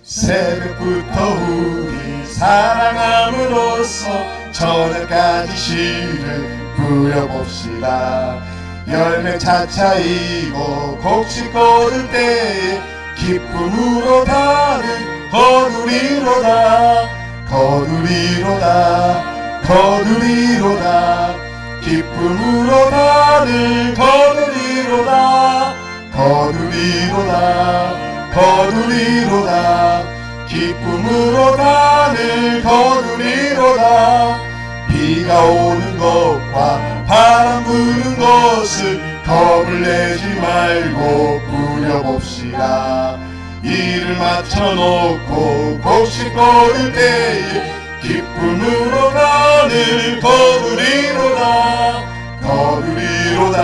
새벽부터 우리 사랑함으로써 저녁까지 시를 부려봅시다. 열매 차차이고 곡식 거둘 때에 기쁨으로 다는 거두리로다. 거두리로다. 거두리로다. 기쁨으로 다는 거두리로다. 거두리로다. 거두리로다. 기쁨으로 다늘 거두리로다. 비가 오는 것과 바람 부는 것을 겁을 내지 말고 부려봅시다. 일을 마쳐놓고 곡식 거둘 때에 기쁨으로 다늘 거두리로다. 거두리로다.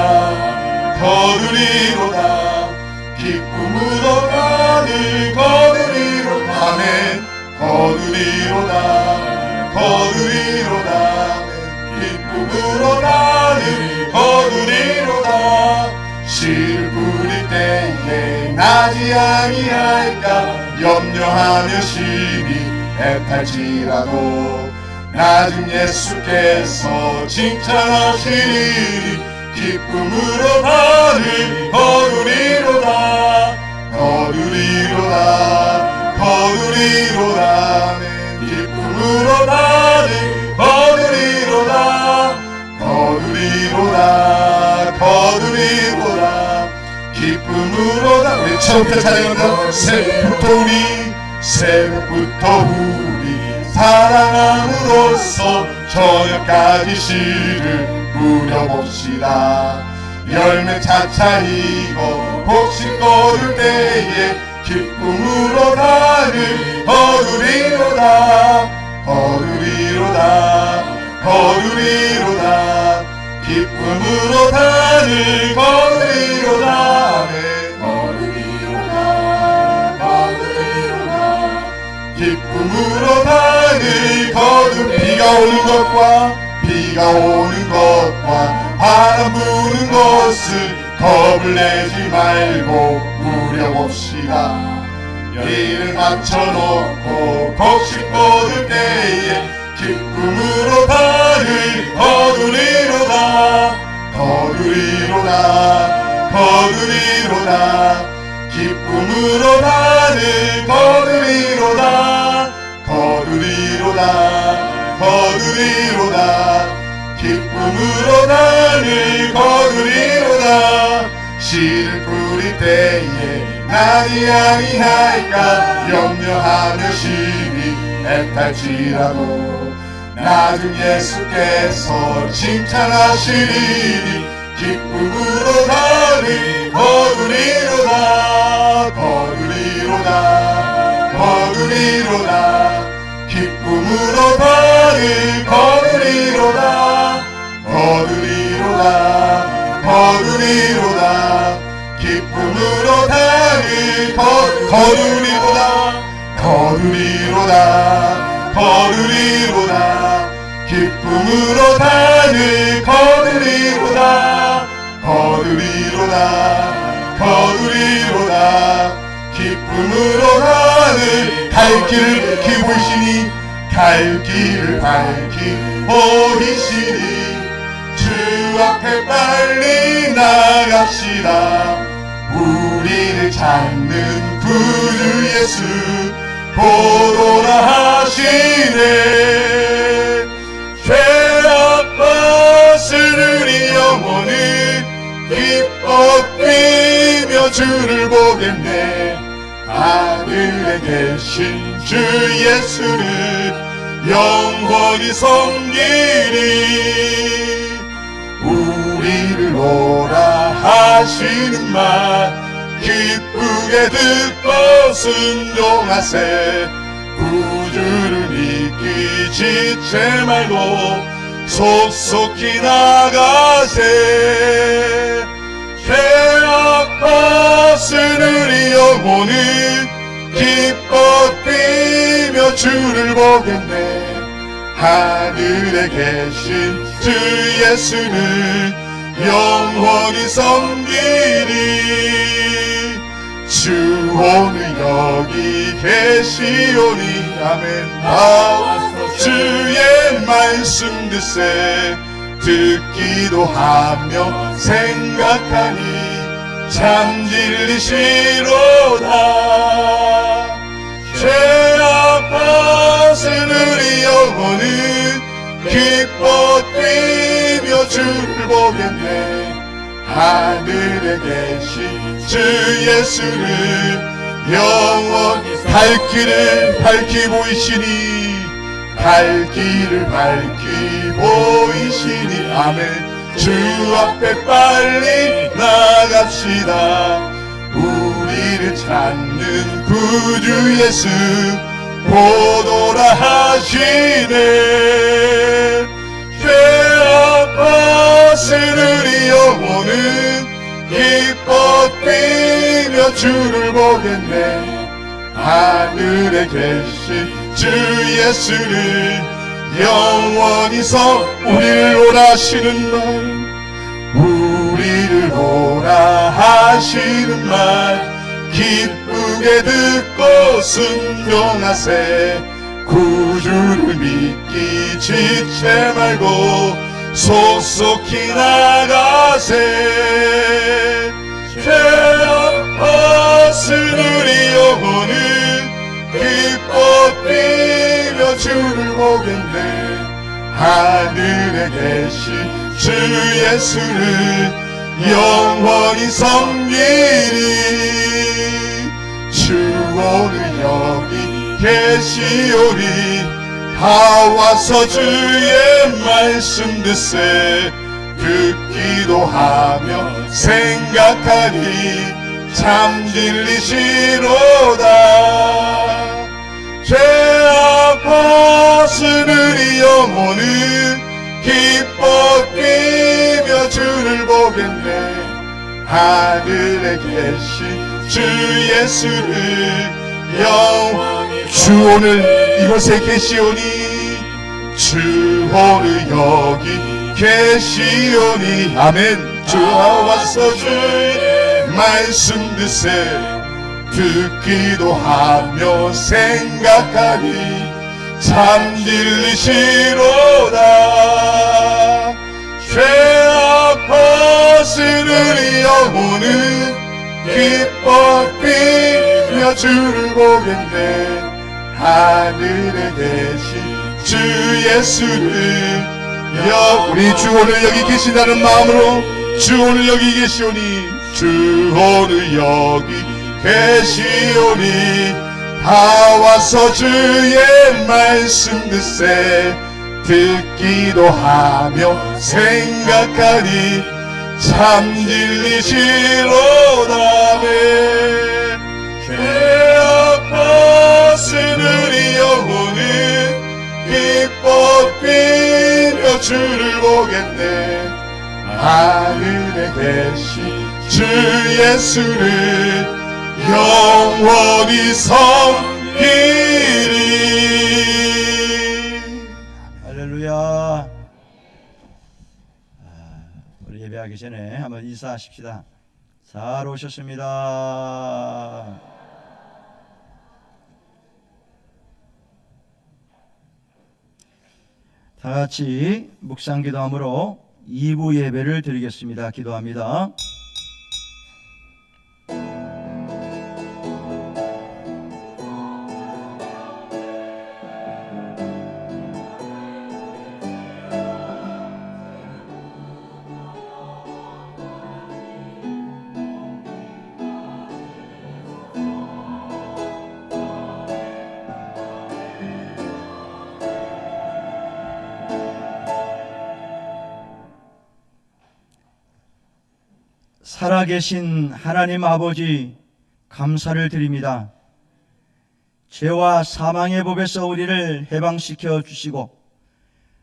거두리로다. 기쁨으로 다늘 거두리로다. 아멘. 거두리로다. 거두리로다. 기쁨으로 다늘 거두리로다. 씨를 뿌릴 때에 나지 아니할까 염려하며 심히 애탈지라도 낮은 예수께서 칭찬하시니 기쁨으로 다늘 거두리로다. 거두리로다. 거두리로다. 기쁨으로 다늘 거두리로다. 거두리로다. 거두리로다. 기쁨으로다. 우리 처음부터 찬양합니다. 새벽부터 우리 사랑함으로써 저녁까지 시를 부려봅시다. 열매 차차이고 곡식 거둘 때에 기쁨으로 다늘 거두리로다. 거두리로다. 거두리로다. 기쁨으로 다늘 거두리로다. 거두리로다. 거두리로다. 기쁨으로 다늘 거두. 비가 오는 것과 바람 부는 것을 겁을 내지 말고 부려봅시다. 일을 마쳐놓고 곡식 거둘 때에 기쁨으로 다늘 거두리로다. 거두리로다. 거두리로다. 기쁨으로 다늘 거두리로다. 거두리로다. 거두리로다. 기쁨으로 다늘 거두리로다. 씨를 뿌릴 때에 나지 아니할까 염려하며 심히 애탈지라도 낮은 예수께서 칭찬하시니 기쁨으로 다늘 거두리로다. 거두리로다. 거두리로다. 기쁨으로 다늘 거두리로다. 거두리로다. 거두리로다. 기쁨으로 다늘 거두리로다. 거두리로다. 거두리로다. 기쁨으로 다늘 거두리로다. 거두리로다. 거두리로다. 기쁨으로 다늘 갈 길을 보이시니 갈 길을 밝히 보이시니 주 앞에 빨리 나갑시다. 우리를 찾는 구주 예수 보도라 하시네. 죄악과 쓰르리 영혼은 기뻐 뛰며 주를 보겠네. 하늘에 계신 주 예수를 영원히 섬기리. 우리를 오라 하시는 말 기쁘게 듣고 순종하세. 구주를 믿기 지체 말고 속속히 나가세. 죄악과 쓰르리 영혼은 기뻐 뛰며 주를 보겠네. 하늘에 계신 주 예수는 영원히 섬기리. 주 오늘 여기 계시오니 아멘. 나와서 주의 말씀 듣기도 하며 생각하니 참 진리시로다. 죄 아파하신 우리 영혼은 기뻐 뛰며 주를 보겠네. 하늘에 계신 주 예수를 영원히 갈 길을 밝히 보이시니 갈 길을 밝히 보이시니 아멘. 주 앞에 빨리 나갑시다. 우리를 찾는 구주 예수 보도라 하시네. 죄 아파하신 우리 영혼은 기뻐 뛰며 주를 보겠네. 하늘에 계신 주 예수를 영원히서 우리를 오라 하시는 말, 우리를 오라 하시는 말 기쁘게 듣고 순종하세. 구주를 믿기 지체 말고 속속히 나가세. 죄 아파하신 우리 영혼은 기뻐 뛰며 주를 보겠네. 하늘에 계신 주 예수를 영원히 섬기리. 주 오늘 여기 계시오니 다 와서 주의 말씀 듣기도 하며 생각하니 참 진리시로다. 죄 아파하신 우리 영혼은 기뻐 뛰며 주를 보겠네. 하늘에 계신 주 예수를 영원히. 주 오늘 이곳에 계시오니 주 오늘 여기 계시오니 아멘. 주 와서 주의 말씀 듣기도 하며 생각하니 참 진리시로다. 죄 아파하신 우리 영혼은 기뻐 뛰며 주를 보겠네. 하늘에 계신 주 예수를 우리 주 오늘 여기 계시다는 마음으로 주 오늘 여기 계시오니 주 오늘 여기 계시오니 다 와서 주의 말씀 듣기도 하며 생각하니 참 진리시로다. 죄 아파하신 우리 영혼은 기뻐 뛰며 주를 보겠네. 하늘에 계신 주 예수를 영원히 섬기리. 할렐루야. 우리 예배하기 전에 한번 인사하십시다. 잘 오셨습니다. 다 같이 묵상 기도함으로 2부 예배를 드리겠습니다. 기도합니다. 살아계신 하나님 아버지, 감사를 드립니다. 죄와 사망의 법에서 우리를 해방시켜 주시고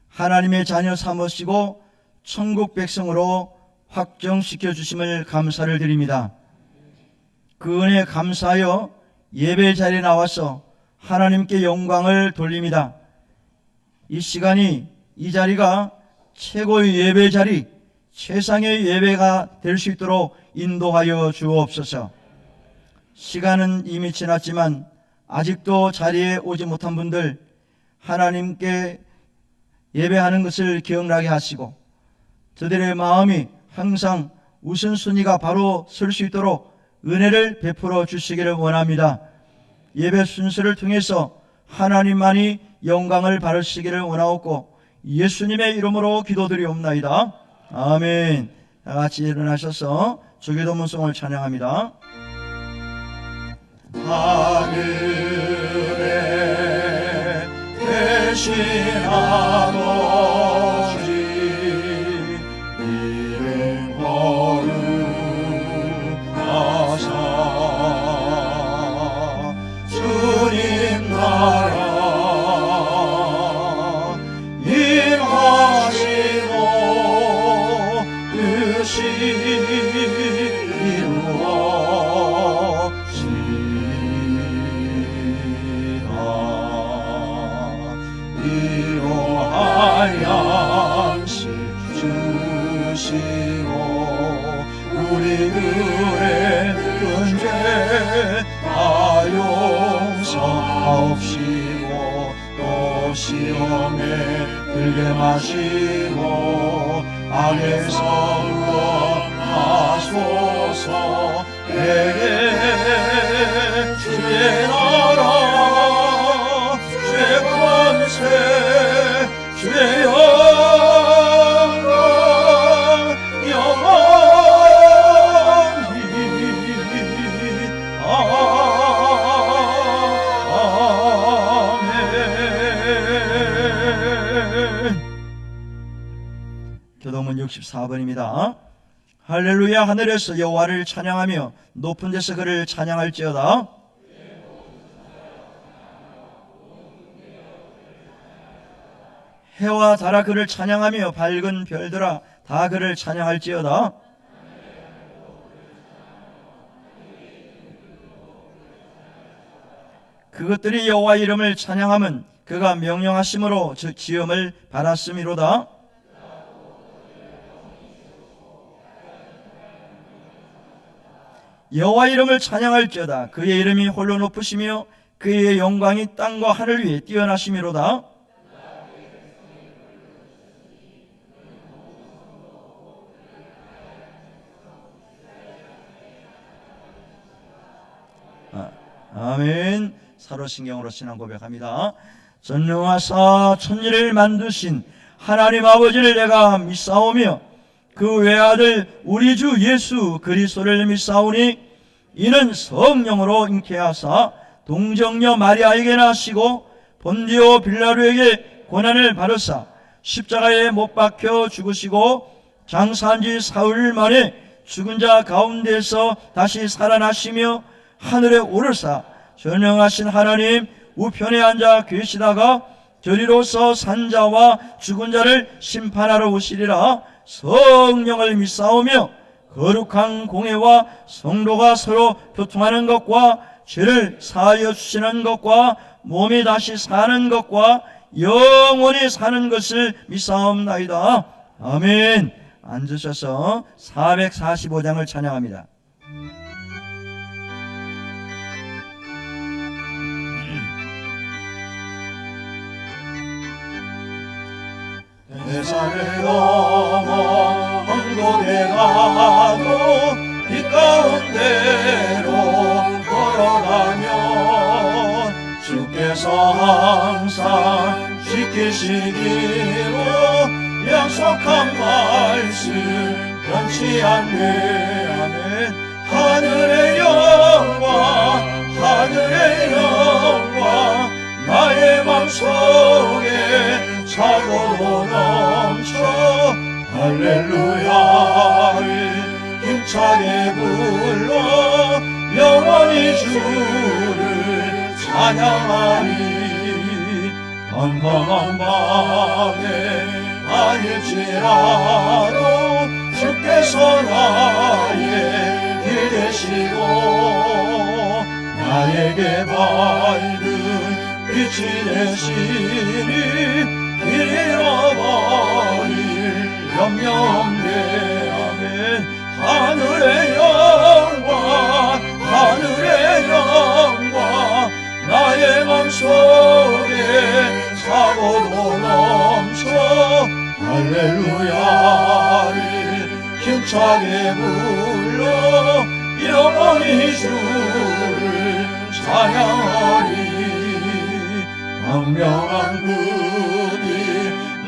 하나님의 자녀 삼으시고 천국 백성으로 확정시켜 주심을 감사를 드립니다. 그 은혜에 감사하여 예배 자리에 나와서 하나님께 영광을 돌립니다. 이 시간이, 이 자리가 최고의 예배 자리, 최상의 예배가 될 수 있도록 인도하여 주옵소서. 시간은 이미 지났지만 아직도 자리에 오지 못한 분들, 하나님께 예배하는 것을 기억나게 하시고 저들의 마음이 항상 우선순위가 바로 설 수 있도록 은혜를 베풀어 주시기를 원합니다. 예배 순서를 통해서 하나님만이 영광을 받으시기를 원하옵고 예수님의 이름으로 기도드리옵나이다. 아멘. 다 같이 일어나셔서 주기도문송을 찬양합니다. 하늘에 계신 아버지 이름 거룩하사 주님 나라 임하시고 뜻이 이러한 양식 주시고 우리들의 근죄 다 용서하옵시고 또 시험에 들게 마시고 악에서 구원하소서. 내게 주의 나라 주의 권세 주의 영광 영원히 아멘. 교동문 64번입니다. 할렐루야. 하늘에서 여호와를 찬양하며 높은 데서 그를 찬양할지어다. 해와 달아 그를 찬양하며 밝은 별들아 다 그를 찬양할지어다. 그것들이 여호와 이름을 찬양함은 그가 명령하심으로 지음을 받았음이로다. 여호와 이름을 찬양할지어다. 그의 이름이 홀로 높으시며 그의 영광이 땅과 하늘 위에 뛰어나심이로다. 아멘. 사도신경으로 신앙 고백합니다. 전능하사 천지를 만드신 하나님 아버지를 내가 믿사오며 그 외아들 우리 주 예수 그리스도를 믿사오니 이는 성령으로 잉태하사 동정녀 마리아에게 나시고 본디오 빌라도에게 고난을 받으사 십자가에 못 박혀 죽으시고 장사한 지 사흘 만에 죽은 자 가운데서 다시 살아나시며 하늘에 오르사 전능하신 하나님 우편에 앉아 계시다가 저리로서 산자와 죽은 자를 심판하러 오시리라. 성령을 믿사오며 거룩한 공회와 성도가 서로 교통하는 것과 죄를 사하여 주시는 것과 몸이 다시 사는 것과 영원히 사는 것을 믿사옵나이다. 아멘. 앉으셔서 445장을 찬양합니다. 대산을 넘어 먼 곳에 가도 빛 가운데로 걸어가면 주께서 항상 지키시기로 약속한 말씀 변치 않네. 아멘. 하늘의 영광 하늘의 영광 나의 맘속에 차고도 넘쳐 할렐루야를 힘차게 불러 영원히 주를 찬양하리. 깜깜한 밤에 아닐지라도 주께서 나의 길 되시고 나에게 밝은 빛이 되시니 길 잃어버릴 염려 없네. 아멘. 하늘의 영광 하늘의 속에 사고도 넘쳐 할렐루야를 힘차게 불러 영원히 주를 찬양하리. 광명한 그길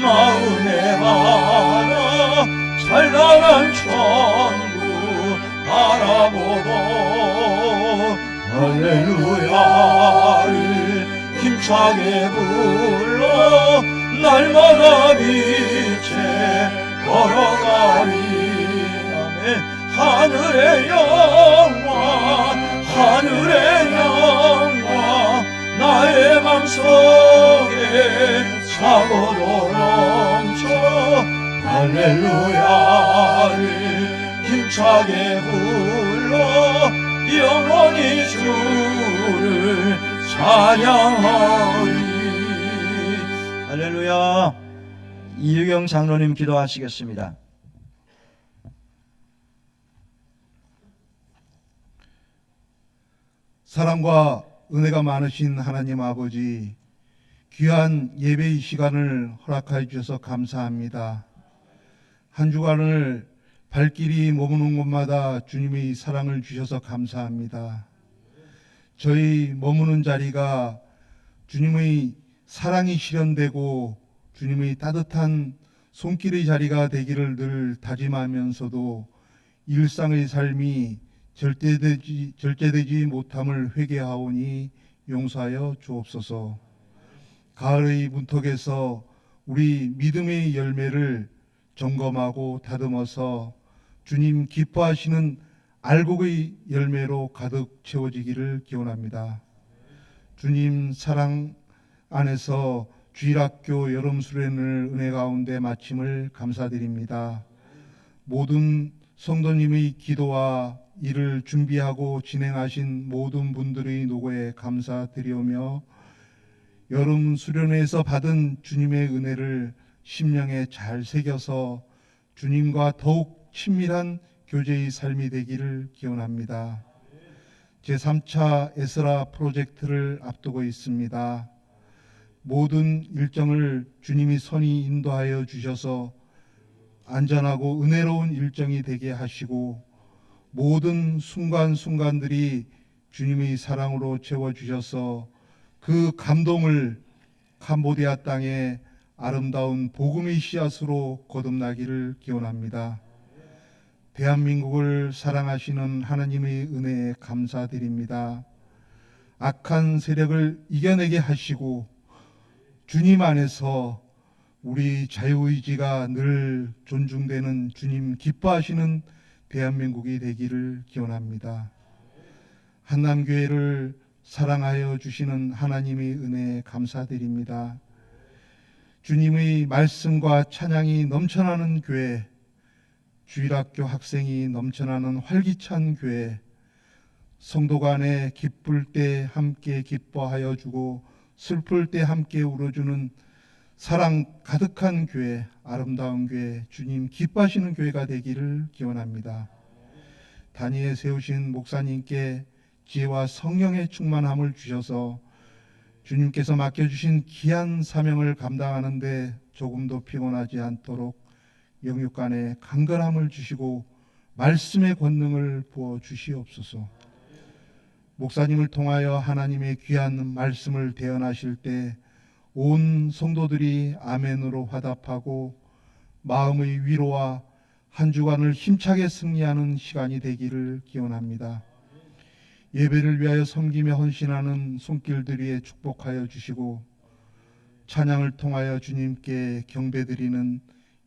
마음에 받아 찬란한 천국 바라보고 할렐루야를 힘차게 불러 날마다 빛에 걸어가리. 아멘. 하늘의 영광 하늘의 영광 나의 맘속에 사고도 넘쳐 할렐루야를 힘차게 불러 영원히 주를 찬양하리. 할렐루야. 이유경 장로님 기도하시겠습니다. 사랑과 은혜가 많으신 하나님 아버지, 귀한 예배의 시간을 허락하여 주셔서 감사합니다. 한 주간을 발길이 머무는 곳마다 주님의 사랑을 주셔서 감사합니다. 저희 머무는 자리가 주님의 사랑이 실현되고 주님의 따뜻한 손길의 자리가 되기를 늘 다짐하면서도 일상의 삶이 절제되지 못함을 회개하오니 용서하여 주옵소서. 가을의 문턱에서 우리 믿음의 열매를 점검하고 다듬어서 주님 기뻐하시는 알곡의 열매로 가득 채워지기를 기원합니다. 주님 사랑 안에서 주일학교 여름수련을 은혜 가운데 마침을 감사드립니다. 모든 성도님의 기도와 이를 준비하고 진행하신 모든 분들의 노고에 감사드리오며 여름 수련회에서 받은 주님의 은혜를 심령에 잘 새겨서 주님과 더욱 친밀한 교제의 삶이 되기를 기원합니다. 제3차 에스라 프로젝트를 앞두고 있습니다. 모든 일정을 주님이 선히 인도하여 주셔서 안전하고 은혜로운 일정이 되게 하시고 모든 순간순간들이 주님의 사랑으로 채워주셔서 그 감동을 캄보디아 땅에 아름다운 복음의 씨앗으로 거듭나기를 기원합니다. 대한민국을 사랑하시는 하나님의 은혜에 감사드립니다. 악한 세력을 이겨내게 하시고 주님 안에서 우리 자유의지가 늘 존중되는 주님 기뻐하시는 대한민국이 되기를 기원합니다. 한남교회를 사랑하여 주시는 하나님의 은혜에 감사드립니다. 주님의 말씀과 찬양이 넘쳐나는 교회, 주일학교 학생이 넘쳐나는 활기찬 교회, 성도 간에 기쁠 때 함께 기뻐하여 주고 슬플 때 함께 울어주는 사랑 가득한 교회, 아름다운 교회, 주님 기뻐하시는 교회가 되기를 기원합니다. 단위에 세우신 목사님께 지혜와 성령의 충만함을 주셔서 주님께서 맡겨주신 귀한 사명을 감당하는데 조금도 피곤하지 않도록 영육간에 강건함을 주시고 말씀의 권능을 부어 주시옵소서. 목사님을 통하여 하나님의 귀한 말씀을 대언하실 때 온 성도들이 아멘으로 화답하고 마음의 위로와 한 주간을 힘차게 승리하는 시간이 되기를 기원합니다. 예배를 위하여 섬기며 헌신하는 손길들 위에 축복하여 주시고 찬양을 통하여 주님께 경배드리는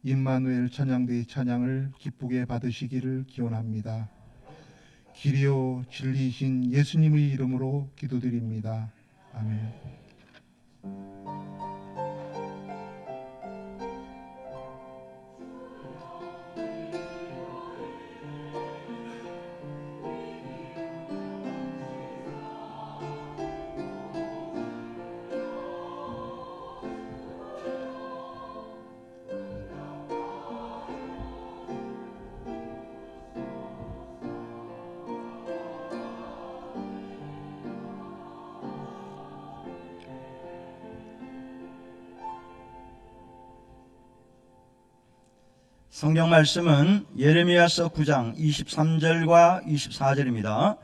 임마누엘 찬양대의 찬양을 기쁘게 받으시기를 기원합니다. 길이요 진리이신 예수님의 이름으로 기도드립니다. 아멘. 성경 말씀은 예레미야서 9장 23절과 24절입니다.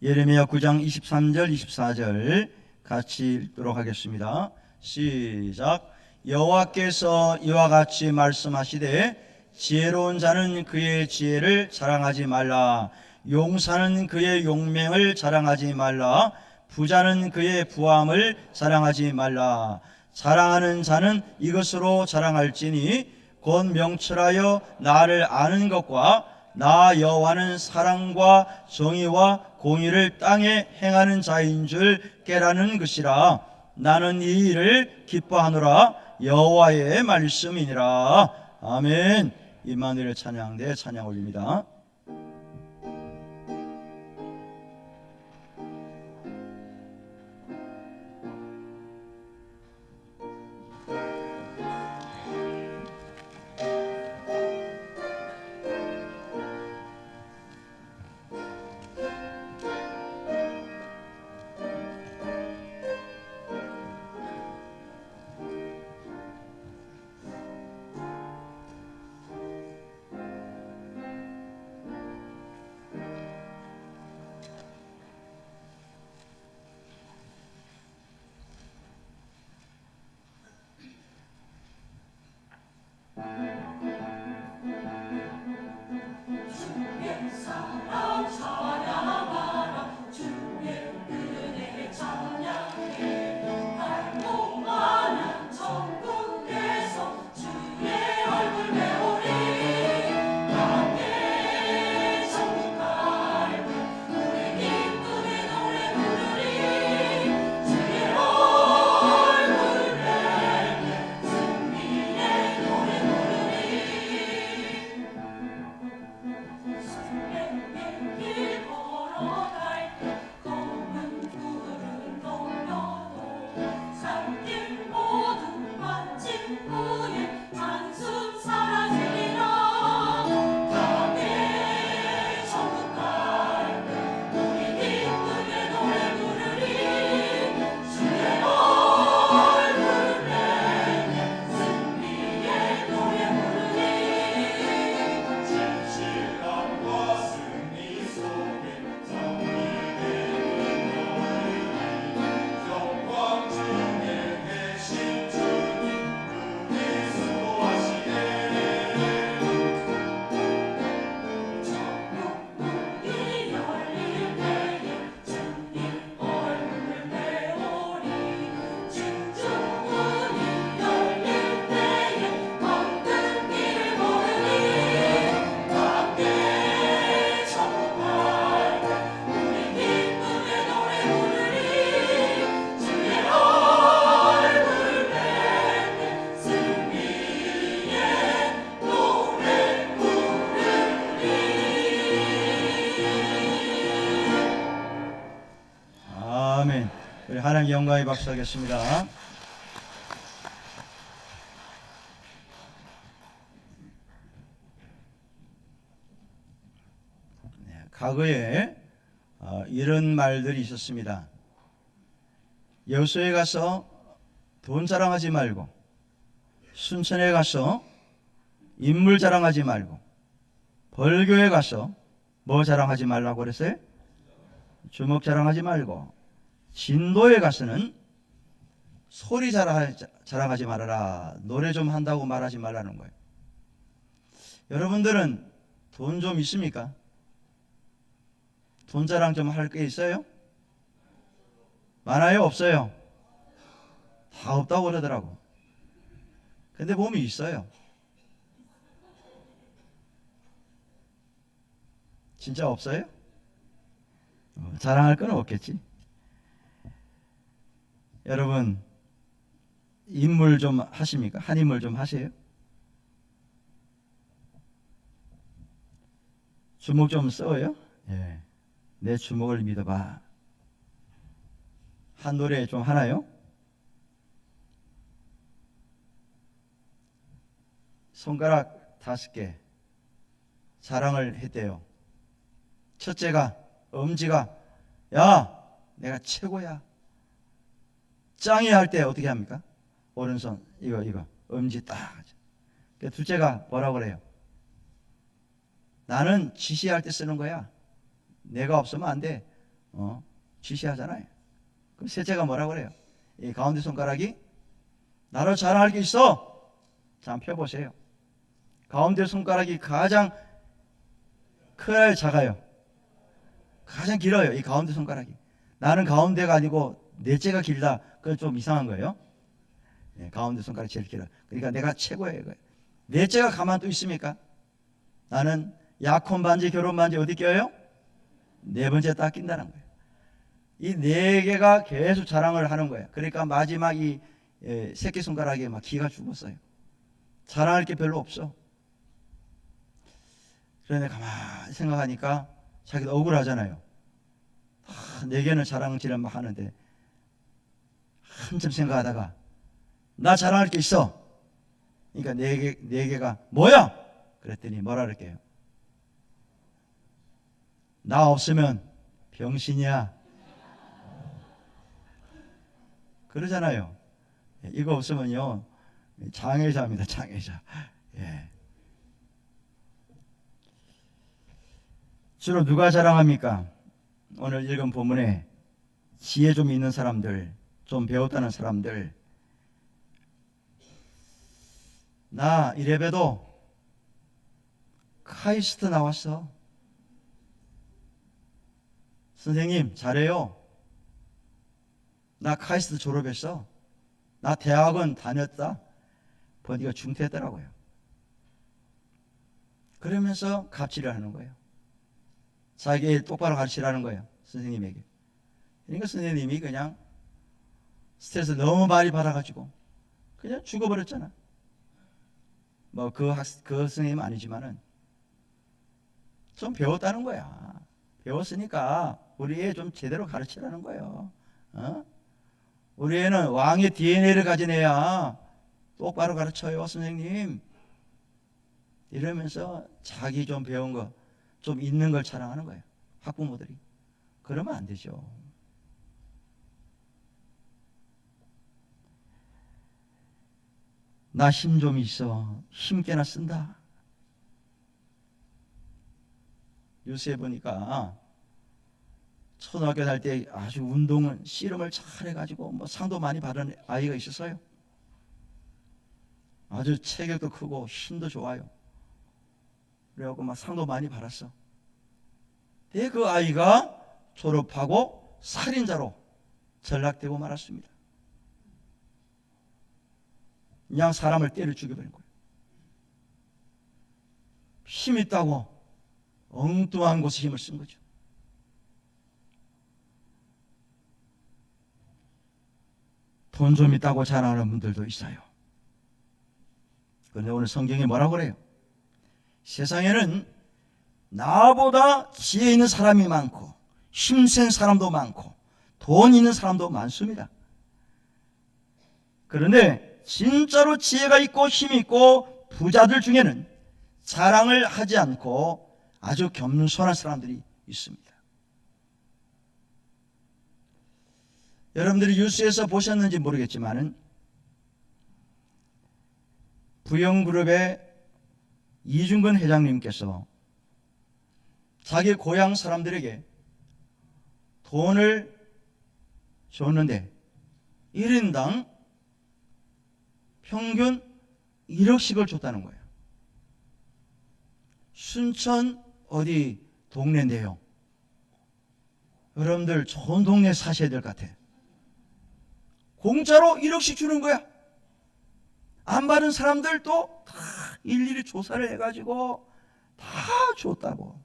예레미야 9장 23절 24절 같이 읽도록 하겠습니다. 시작. 여호와께서 이와 같이 말씀하시되 지혜로운 자는 그의 지혜를 자랑하지 말라. 용사는 그의 용맹을 자랑하지 말라. 부자는 그의 부함을 자랑하지 말라. 자랑하는 자는 이것으로 자랑할지니 곧 명철하여 나를 아는 것과 나 여호와는 사랑과 정의와 공의를 땅에 행하는 자인 줄 깨라는 것이라. 나는 이 일을 기뻐하노라. 여호와의 말씀이니라. 아멘. 임마누엘 찬양대 찬양 올립니다. 아멘. 우리 하나님 영광의 박수 하겠습니다. 과거에 이런 말들이 있었습니다. 여수에 가서 돈 자랑하지 말고, 순천에 가서 인물 자랑하지 말고, 벌교에 가서 뭐 자랑하지 말라고 그랬어요? 주먹 자랑하지 말고, 진도에 가서는 소리 자랑하지 말아라. 노래 좀 한다고 말하지 말라는 거예요. 여러분들은 돈 좀 있습니까? 돈 자랑 좀 할 게 있어요? 많아요? 없어요? 다 없다고 그러더라고. 근데 몸이 있어요. 진짜 없어요? 자랑할 건 없겠지. 여러분, 인물 좀 하십니까? 한 인물 좀 하세요? 주먹 좀 써요? 예. 내 주먹을 믿어봐. 한 노래 좀 하나요? 손가락 5개 자랑을 했대요. 첫째가, 엄지가, 야, 내가 최고야. 짱이 할 때 어떻게 합니까? 오른손 이거 엄지 딱. 둘째가 뭐라고 그래요? 나는 지시할 때 쓰는 거야. 내가 없으면 안 돼. 지시하잖아요. 그럼 셋째가 뭐라 그래요? 이 가운데 손가락이 나로 자랑할 게 있어. 자, 한번 펴보세요. 가운데 손가락이 가장 커요, 작아요? 가장 길어요. 이 가운데 손가락이. 나는 가운데가 아니고 넷째가 길다. 그건 좀 이상한 거예요. 네, 가운데 손가락이 제일 길어요. 그러니까 내가 최고예요. 이거예요. 넷째가 가만 또 있습니까? 나는 약혼 반지, 결혼 반지 어디 껴요? 네 번째 딱 낀다는 거예요. 이 네 개가 계속 자랑을 하는 거예요. 그러니까 마지막 이 새끼손가락에 막 기가 죽었어요. 자랑할 게 별로 없어. 그런데 가만히 생각하니까 자기도 억울하잖아요. 네 개는 자랑질을 막 하는데 한참 생각하다가 나 자랑할 게 있어. 그러니까 네 개가 뭐야? 그랬더니 뭐라 그럴게요? 나 없으면 병신이야. 그러잖아요. 이거 없으면요 장애자입니다. 장애자. 예. 주로 누가 자랑합니까? 오늘 읽은 본문에 지혜 좀 있는 사람들, 좀 배웠다는 사람들, 나 이래봬도 카이스트 나왔어. 선생님 잘해요. 나 카이스트 졸업했어. 나 대학원 다녔다. 보니까 중퇴했더라고요. 그러면서 갑질을 하는 거예요. 자기 똑바로 가르치라는 거예요. 선생님에게. 그러니까 선생님이 그냥 스트레스 너무 많이 받아가지고 그냥 죽어버렸잖아. 뭐 그 선생님은 아니지만은 좀 배웠다는 거야. 배웠으니까 우리 애 좀 제대로 가르치라는 거예요. 우리 애는 왕의 DNA를 가진 애야. 똑바로 가르쳐요, 선생님. 이러면서 자기 좀 배운 거, 좀 있는 걸 자랑하는 거예요. 학부모들이. 그러면 안 되죠. 나 힘 좀 있어. 힘 꽤나 쓴다. 요새 보니까 초등학교 다닐 때 아주 운동을 씨름을 잘 해가지고 뭐 상도 많이 받은 아이가 있었어요. 아주 체격도 크고 힘도 좋아요. 그래갖고 막 상도 많이 받았어. 근데 그 아이가 졸업하고 살인자로 전락되고 말았습니다. 그냥 사람을 때려 죽여버린 거예요. 힘 있다고 엉뚱한 곳에 힘을 쓴 거죠. 돈 좀 있다고 자랑하는 분들도 있어요. 그런데 오늘 성경이 뭐라고 그래요? 세상에는 나보다 지혜 있는 사람이 많고 힘센 사람도 많고 돈 있는 사람도 많습니다. 그런데 진짜로 지혜가 있고 힘이 있고 부자들 중에는 자랑을 하지 않고 아주 겸손한 사람들이 있습니다. 여러분들이 뉴스에서 보셨는지 모르겠지만 부영그룹의 이중근 회장님께서 자기 고향 사람들에게 돈을 줬는데 1인당 평균 1억씩을 줬다는 거예요. 순천 어디 동네인데요. 여러분들 좋은 동네 사셔야 될 것 같아. 공짜로 1억씩 주는 거야. 안 받은 사람들도 다 일일이 조사를 해가지고 다 줬다고.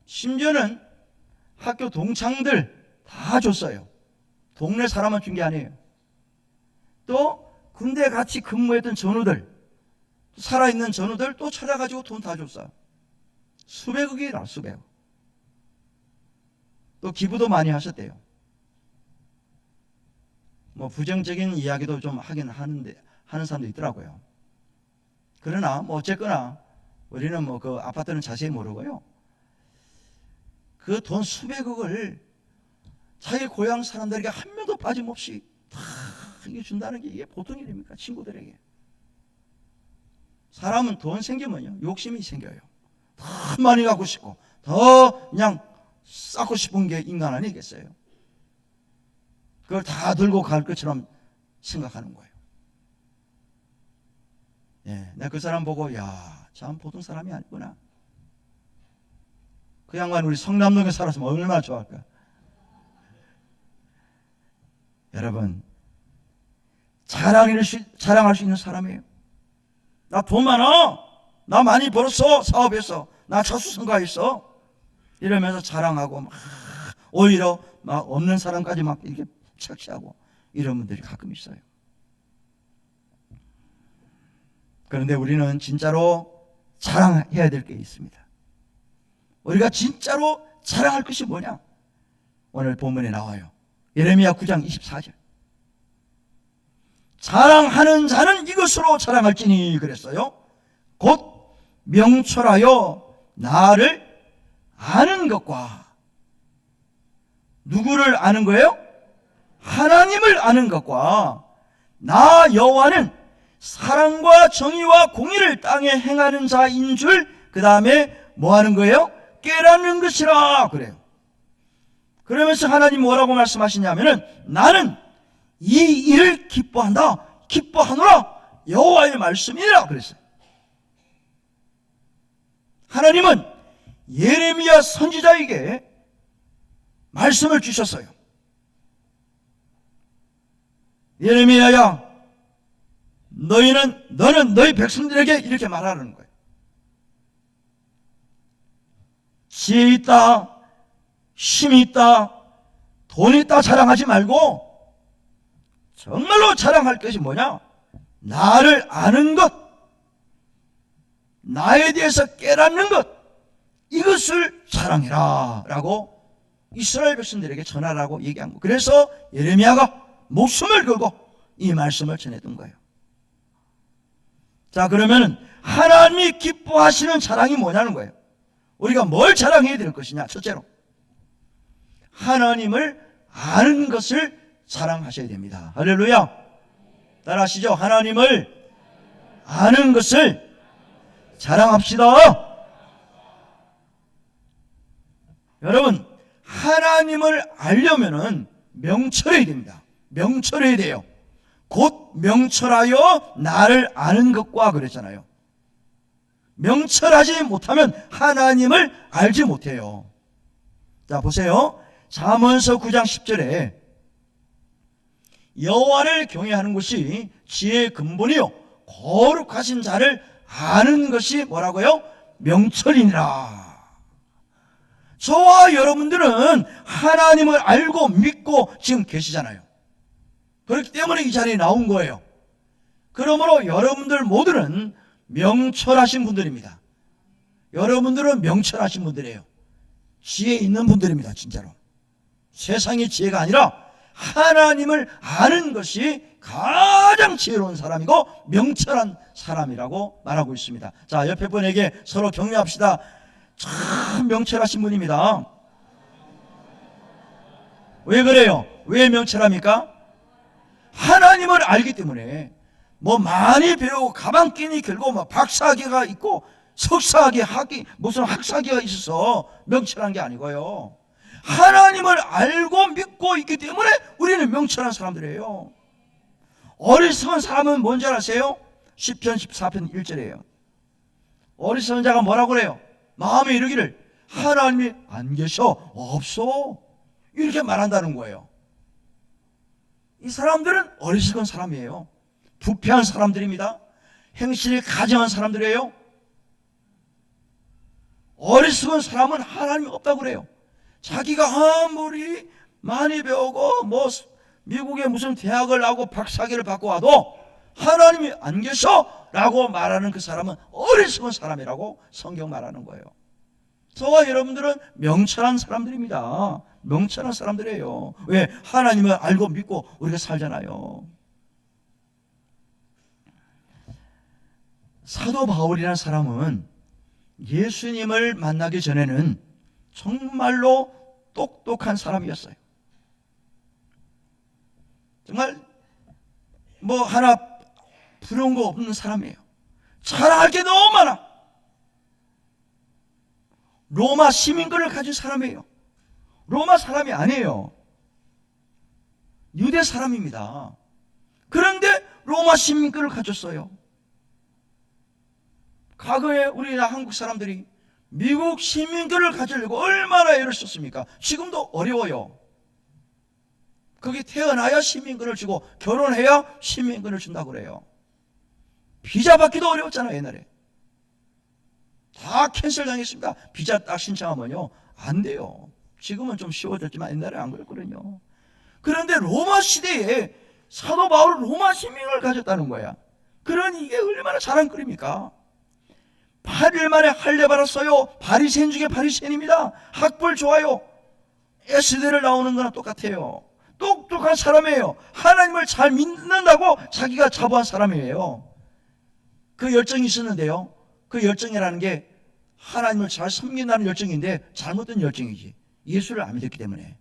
심지어는 학교 동창들 다 줬어요. 동네 사람만 준 게 아니에요. 또 군대 같이 근무했던 전우들, 살아있는 전우들 또 찾아가지고 돈 다 줬어요. 수백억이라 수백억. 또 기부도 많이 하셨대요. 뭐 부정적인 이야기도 좀 하긴 하는 사람도 있더라고요. 그러나 뭐 어쨌거나 우리는 뭐 그 아파트는 자세히 모르고요. 그 돈 수백억을 자기 고향 사람들에게 한 명도 빠짐없이 다 이게 준다는 게 이게 보통 일입니까? 친구들에게. 사람은 돈 생기면요 욕심이 생겨요. 더 많이 갖고 싶고 더 그냥 쌓고 싶은 게 인간 아니겠어요? 그걸 다 들고 갈 것처럼 생각하는 거예요. 예, 내가 그 사람 보고 야, 참 보통 사람이 아니구나. 그 양반 우리 성남동에 살았으면 얼마나 좋아할까. 여러분, 자랑할 수 있는 사람이에요. 나 돈 많아, 나 많이 벌었어, 사업에서 나 자수성가했어, 이러면서 자랑하고 막 오히려 막 없는 사람까지 막 이렇게 착시하고 이런 분들이 가끔 있어요. 그런데 우리는 진짜로 자랑해야 될 게 있습니다. 우리가 진짜로 자랑할 것이 뭐냐? 오늘 본문에 나와요. 예레미야 9장 24절. 자랑하는 자는 이것으로 자랑할지니 그랬어요. 곧 명철하여 나를 아는 것과, 누구를 아는 거예요? 하나님을 아는 것과, 나 여호와는 사랑과 정의와 공의를 땅에 행하는 자인 줄, 그 다음에 뭐 하는 거예요? 깨닫는 것이라 그래요. 그러면서 하나님 뭐라고 말씀하시냐면은 나는 이 일을 기뻐한다, 기뻐하노라, 여호와의 말씀이라 그랬어요. 하나님은 예레미야 선지자에게 말씀을 주셨어요. 예레미야야, 너는 너희 백성들에게 이렇게 말하는 거예요. 지혜 있다, 힘이 있다, 돈 있다 자랑하지 말고 정말로 자랑할 것이 뭐냐? 나를 아는 것, 나에 대해서 깨닫는 것, 이것을 자랑해라 라고 이스라엘 백성들에게 전하라고 얘기한 거예요. 그래서 예레미야가 목숨을 걸고 이 말씀을 전해둔 거예요. 자, 그러면 하나님이 기뻐하시는 자랑이 뭐냐는 거예요. 우리가 뭘 자랑해야 될 것이냐? 첫째로 하나님을 아는 것을 자랑하셔야 됩니다. 할렐루야. 따라하시죠. 하나님을 아는 것을 자랑합시다. 여러분, 하나님을 알려면은 명철해야 됩니다. 명철해야 돼요. 곧 명철하여 나를 아는 것과 그랬잖아요. 명철하지 못하면 하나님을 알지 못해요. 자, 보세요. 잠언서 9장 10절에 여호와를 경외하는 것이 지혜의 근본이요 거룩하신 자를 아는 것이 뭐라고요? 명철이니라. 저와 여러분들은 하나님을 알고 믿고 지금 계시잖아요. 그렇기 때문에 이 자리에 나온 거예요. 그러므로 여러분들 모두는 명철하신 분들입니다. 여러분들은 명철하신 분들이에요. 지혜 있는 분들입니다. 진짜로. 세상의 지혜가 아니라 하나님을 아는 것이 가장 지혜로운 사람이고 명철한 사람이라고 말하고 있습니다. 자, 옆에 분에게 서로 격려합시다. 참 명철하신 분입니다. 왜 그래요? 왜 명철합니까? 하나님을 알기 때문에. 뭐 많이 배우고 가방끈이 길고 뭐 박사학위가 있고 석사학위, 무슨 학사학위가 있어서 명철한 게 아니고요. 하나님을 알고 믿고 있기 때문에 우리는 명철한 사람들이에요. 어리석은 사람은 뭔지 아세요? 시편 14편 1절이에요. 어리석은 자가 뭐라고 그래요? 마음에 이르기를 하나님이 안 계셔, 없어, 이렇게 말한다는 거예요. 이 사람들은 어리석은 사람이에요. 부패한 사람들입니다. 행실이 가증한 사람들이에요. 어리석은 사람은 하나님이 없다고 그래요. 자기가 아무리 많이 배우고 뭐 미국에 무슨 대학을 나오고 박사학위를 받고 와도 하나님이 안 계셔 라고 말하는 그 사람은 어리석은 사람이라고 성경 말하는 거예요. 저와 여러분들은 명철한 사람들입니다. 명철한 사람들이에요. 왜? 하나님을 알고 믿고 우리가 살잖아요. 사도 바울이라는 사람은 예수님을 만나기 전에는 정말로 똑똑한 사람이었어요. 정말 뭐 하나 부러운 거 없는 사람이에요. 자랑할 게 너무 많아. 로마 시민권을 가진 사람이에요. 로마 사람이 아니에요. 유대 사람입니다. 그런데 로마 시민권을 가졌어요. 과거에 우리나라 한국 사람들이 미국 시민권을 가지려고 얼마나 애를 썼습니까? 지금도 어려워요. 거기 태어나야 시민권을 주고 결혼해야 시민권을 준다고 그래요. 비자 받기도 어려웠잖아요. 옛날에 다 캔슬 당했습니다. 비자 딱 신청하면요 안 돼요. 지금은 좀 쉬워졌지만 옛날에 안 그랬거든요. 그런데 로마 시대에 사도 바울은 로마 시민을 가졌다는 거야. 그러니 이게 얼마나 자랑거리입니까? 8일 만에 할례 받았어요. 바리새인 중에 바리새인입니다. 학벌 좋아요. S대를 나오는 거나 똑같아요. 똑똑한 사람이에요. 하나님을 잘 믿는다고 자기가 자부한 사람이에요. 그 열정이 있었는데요, 그 열정이라는 게 하나님을 잘 섬긴다는 열정인데 잘못된 열정이지. 예수를 안 믿었기 때문에.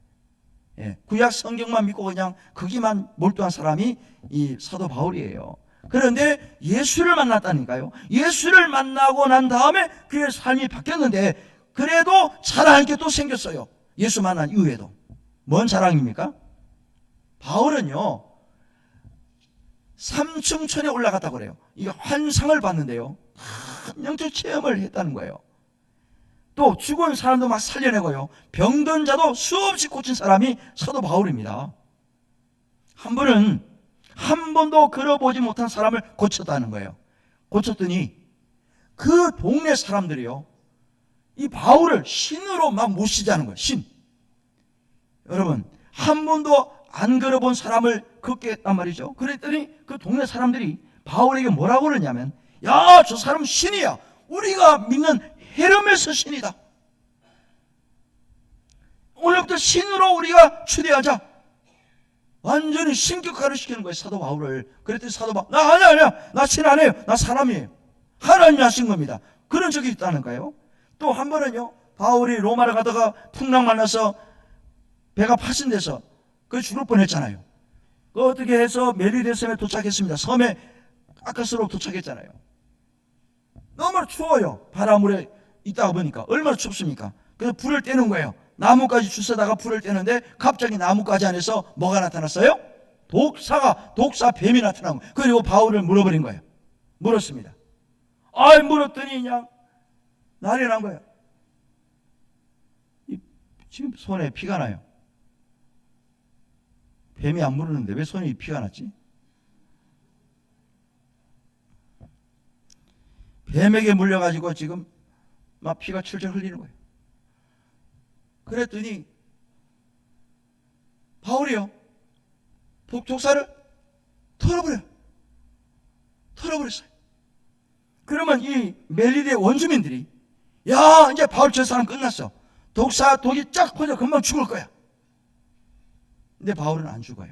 구약 성경만 믿고 그냥 거기만 몰두한 사람이 이 사도 바울이에요. 그런데 예수를 만났다니까요. 예수를 만나고 난 다음에 그의 삶이 바뀌었는데 그래도 자랑할 게 또 생겼어요. 예수 만난 이후에도. 뭔 자랑입니까? 바울은요 3층천에 올라갔다고 그래요. 이게 환상을 봤는데요, 영적 체험을 했다는 거예요. 또 죽은 사람도 막 살려내고요, 병든 자도 수없이 고친 사람이 사도 바울입니다. 한 분은 한 번도 걸어보지 못한 사람을 고쳤다는 거예요. 고쳤더니 그 동네 사람들이요 이 바울을 신으로 막 모시자는 거예요. 신. 여러분, 한 번도 안 걸어본 사람을 걷게 했단 말이죠. 그랬더니 그 동네 사람들이 바울에게 뭐라고 그러냐면, 야, 저 사람 신이야. 우리가 믿는 헤르메스 신이다. 오늘부터 신으로 우리가 추대하자. 완전히 신격화를 시키는 거예요, 사도 바울을. 그랬더니 사도 바울, 나 아니야. 나 신 안 해요. 나 사람이에요. 하나님이 하신 겁니다. 그런 적이 있다는 거예요. 또 한 번은요, 바울이 로마를 가다가 풍랑 만나서 배가 파손돼서 그 죽을 뻔했잖아요. 그 어떻게 해서 메리데 섬에 도착했습니다. 섬에 아까스로 도착했잖아요. 너무 추워요. 바닷물에 있다가 보니까 얼마나 춥습니까? 그래서 불을 떼는 거예요. 나뭇가지 주워다가 불을 떼는데 갑자기 나뭇가지 안에서 뭐가 나타났어요? 독사 뱀이 나타난 거예요. 그리고 바울을 물어버린 거예요. 물었습니다. 물었더니 그냥 난리 난 거예요. 지금 손에 피가 나요. 뱀이 안 물었는데 왜 손에 피가 났지? 뱀에게 물려가지고 지금 막 피가 철철 흘리는 거예요. 그랬더니 바울이요 독사를 털어버렸어요. 그러면 이 멜리데 원주민들이, 야, 이제 바울 저 사람 끝났어. 독이 쫙 퍼져 금방 죽을 거야. 근데 바울은 안 죽어요.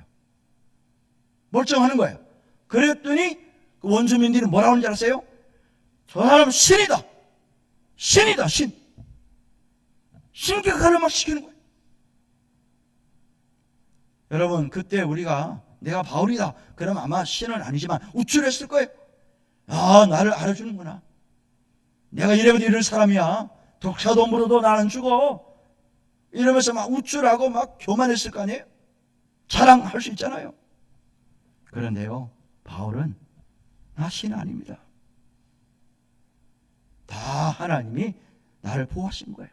멀쩡하는 거예요. 그랬더니 그 원주민들이 뭐라고 하는 줄 아세요? 저 사람 신이다. 신. 신격화를 막 시키는 거예요. 여러분, 그때 우리가 내가 바울이다 그럼 아마 신은 아니지만 우쭐했을 거예요. 아, 나를 알아주는구나. 내가 이래도 이럴 사람이야. 독사도 물어도 나는 죽어. 이러면서 막 우쭐하고 막 교만했을 거 아니에요. 자랑할 수 있잖아요. 그런데요, 바울은 나 신 아닙니다. 다 하나님이 나를 보호하신 거예요.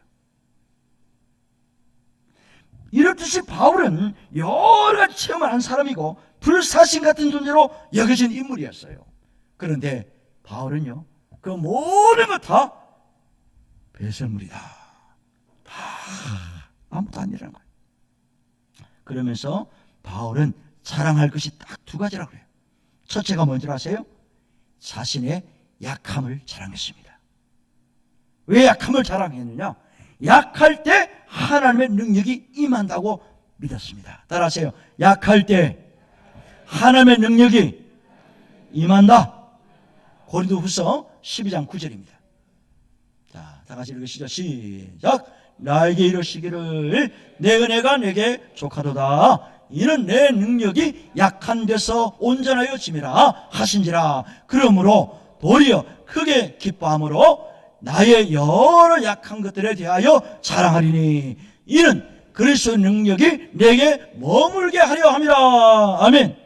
이렇듯이 바울은 여러 가지 체험을 한 사람이고 불사신 같은 존재로 여겨진 인물이었어요. 그런데 바울은요, 그 모든 것 다 배설물이다. 다 아무것도 아니라는 거예요. 그러면서 바울은 자랑할 것이 딱 두 가지라고 그래요. 첫째가 뭔지 아세요? 자신의 약함을 자랑했습니다. 왜 약함을 자랑했느냐? 약할 때 하나님의 능력이 임한다고 믿었습니다. 따라하세요. 약할 때 하나님의 능력이 임한다. 고린도후서 12장 9절입니다. 자, 다 같이 읽으시죠. 시작. 나에게 이르시기를 내 은혜가 내게 족하도다. 이는 내 능력이 약한 데서 온전하여 짐이라 하신지라. 그러므로 도리어 크게 기뻐함으로 나의 여러 약한 것들에 대하여 자랑하리니 이는 그리스도의 능력이 내게 머물게 하려 함이라. 아멘.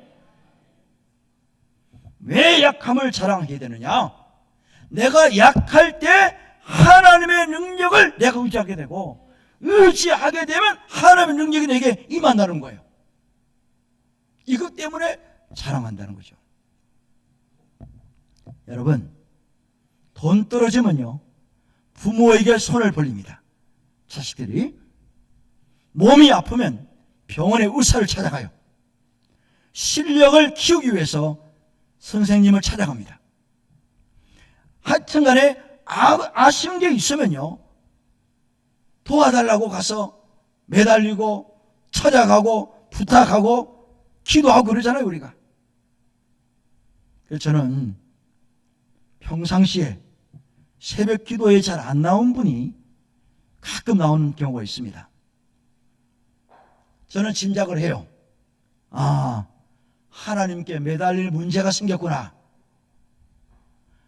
왜 약함을 자랑하게 되느냐? 내가 약할 때 하나님의 능력을 내가 의지하게 되고, 의지하게 되면 하나님의 능력이 내게 임한다는 거예요. 이것 때문에 자랑한다는 거죠. 여러분, 돈 떨어지면요, 부모에게 손을 벌립니다. 자식들이. 몸이 아프면 병원에 의사를 찾아가요. 실력을 키우기 위해서 선생님을 찾아갑니다. 하여튼 간에 아쉬운 게 있으면요, 도와달라고 가서 매달리고 찾아가고 부탁하고 기도하고 그러잖아요, 우리가. 그래서 저는 평상시에 새벽 기도에 잘 안 나온 분이 가끔 나오는 경우가 있습니다. 저는 짐작을 해요. 아, 하나님께 매달릴 문제가 생겼구나.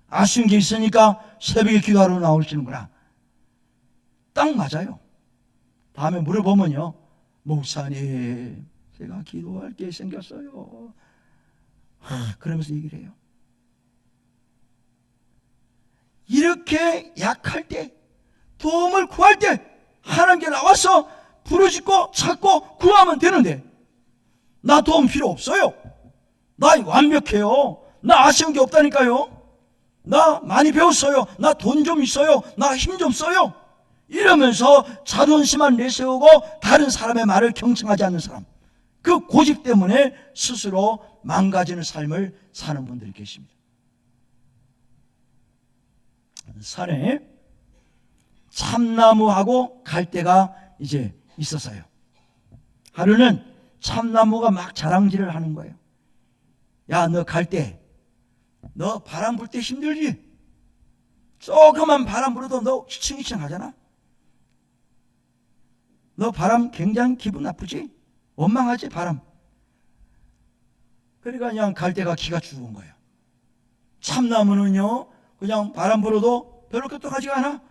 아쉬운 게 있으니까 새벽에 기도하러 나오시는구나. 딱 맞아요. 다음에 물어보면요, 목사님, 제가 기도할 게 생겼어요. 그러면서 얘기를 해요. 이렇게 약할 때, 도움을 구할 때 하나님께 나와서 부르짖고 찾고 구하면 되는데, 나 도움 필요 없어요. 나 완벽해요. 나 아쉬운 게 없다니까요. 나 많이 배웠어요. 나 돈 좀 있어요. 나 힘 좀 써요. 이러면서 자존심만 내세우고 다른 사람의 말을 경청하지 않는 사람, 그 고집 때문에 스스로 망가지는 삶을 사는 분들이 계십니다. 산에 참나무하고 갈대가 이제 있었어요. 하루는 참나무가 막 자랑질을 하는 거예요. 야, 너 갈대, 너 바람 불 때 힘들지? 조그만 바람 불어도 너 휘청휘청 하잖아. 너 바람 굉장히 기분 나쁘지? 원망하지, 바람. 그러니까 그냥 갈대가 기가 죽은 거예요. 참나무는요, 그냥 바람 불어도 별로 끄떡하지가 않아.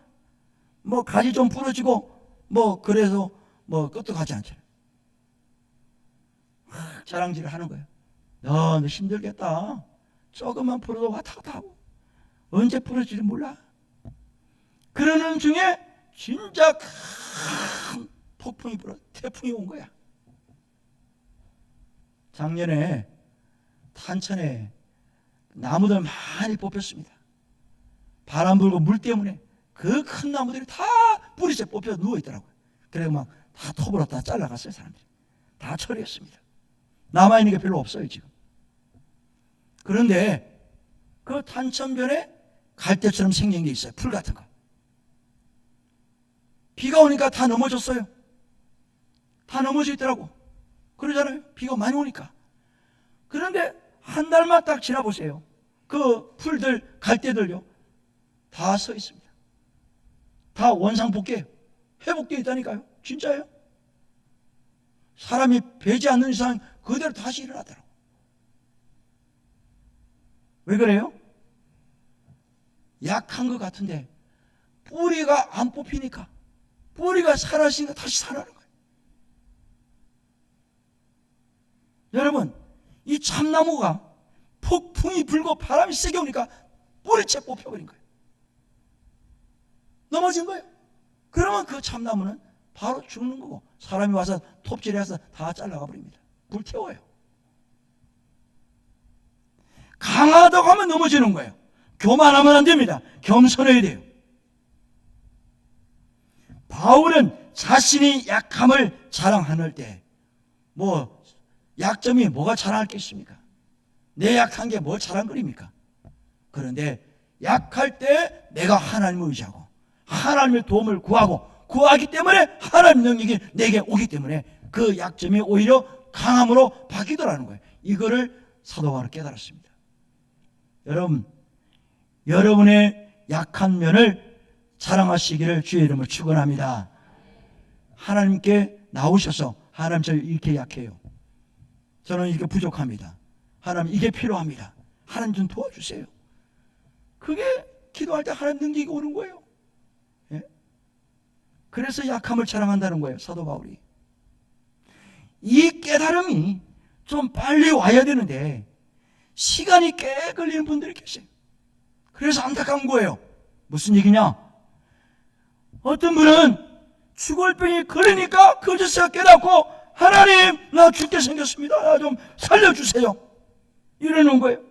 뭐 가지 좀 부러지고 뭐 그래서 뭐 끄떡하지 않잖아요. 자랑질을 하는 거예요. 너 힘들겠다. 조금만 불어도 왔다 갔다 하고 언제 부러질지 몰라. 그러는 중에 진짜 큰 폭풍이 불어, 태풍이 온 거야. 작년에 탄천에 나무들 많이 뽑혔습니다. 바람 불고 물 때문에 그 큰 나무들이 다 뿌리째 뽑혀 누워 있더라고요. 그래서 막 다 톱으로 다 잘라갔어요. 사람들이 다 처리했습니다. 남아있는 게 별로 없어요 지금. 그런데 그 탄천변에 갈대처럼 생긴 게 있어요. 풀 같은 거. 비가 오니까 다 넘어졌어요. 다 넘어져 있더라고. 그러잖아요, 비가 많이 오니까. 그런데 한 달만 딱 지나보세요. 그 풀들, 갈대들요, 다 서 있습니다. 다 원상복귀해요. 회복되어 있다니까요. 진짜예요. 사람이 베지 않는 이상 그대로 다시 일어나더라고. 왜 그래요? 약한 것 같은데 뿌리가 안 뽑히니까, 뿌리가 살아있으니까 다시 살아나는 거예요. 여러분, 이 참나무가 폭풍이 불고 바람이 세게 오니까 뿌리채 뽑혀버린 거예요. 넘어진 거예요. 그러면 그 참나무는 바로 죽는 거고, 사람이 와서 톱질해서 다 잘라가 버립니다. 불태워요. 강하다고 하면 넘어지는 거예요. 교만하면 안 됩니다. 겸손해야 돼요. 바울은 자신이 약함을 자랑하는 때, 뭐 약점이 뭐가 자랑할 게 있습니까? 내 약한 게 뭘 자랑거립니까? 그런데 약할 때 내가 하나님을 의지하고 하나님의 도움을 구하기 때문에 하나님 능력이 내게 오기 때문에 그 약점이 오히려 강함으로 바뀌더라는 거예요. 이거를 사도 바울은 깨달았습니다. 여러분, 여러분의 약한 면을 자랑하시기를 주의 이름으로 축원합니다. 하나님께 나오셔서, 하나님 저 이렇게 약해요. 저는 이게 부족합니다. 하나님 이게 필요합니다. 하나님 좀 도와주세요. 그게 기도할 때 하나님 능력이 오는 거예요. 예? 그래서 약함을 자랑한다는 거예요, 사도 바울이. 이 깨달음이 좀 빨리 와야 되는데 시간이 꽤 걸리는 분들이 계세요. 그래서 안타까운 거예요. 무슨 얘기냐? 어떤 분은 죽을 병이 걸리니까 그제서야 깨닫고, 하나님, 나 죽게 생겼습니다, 나 좀 살려주세요, 이러는 거예요.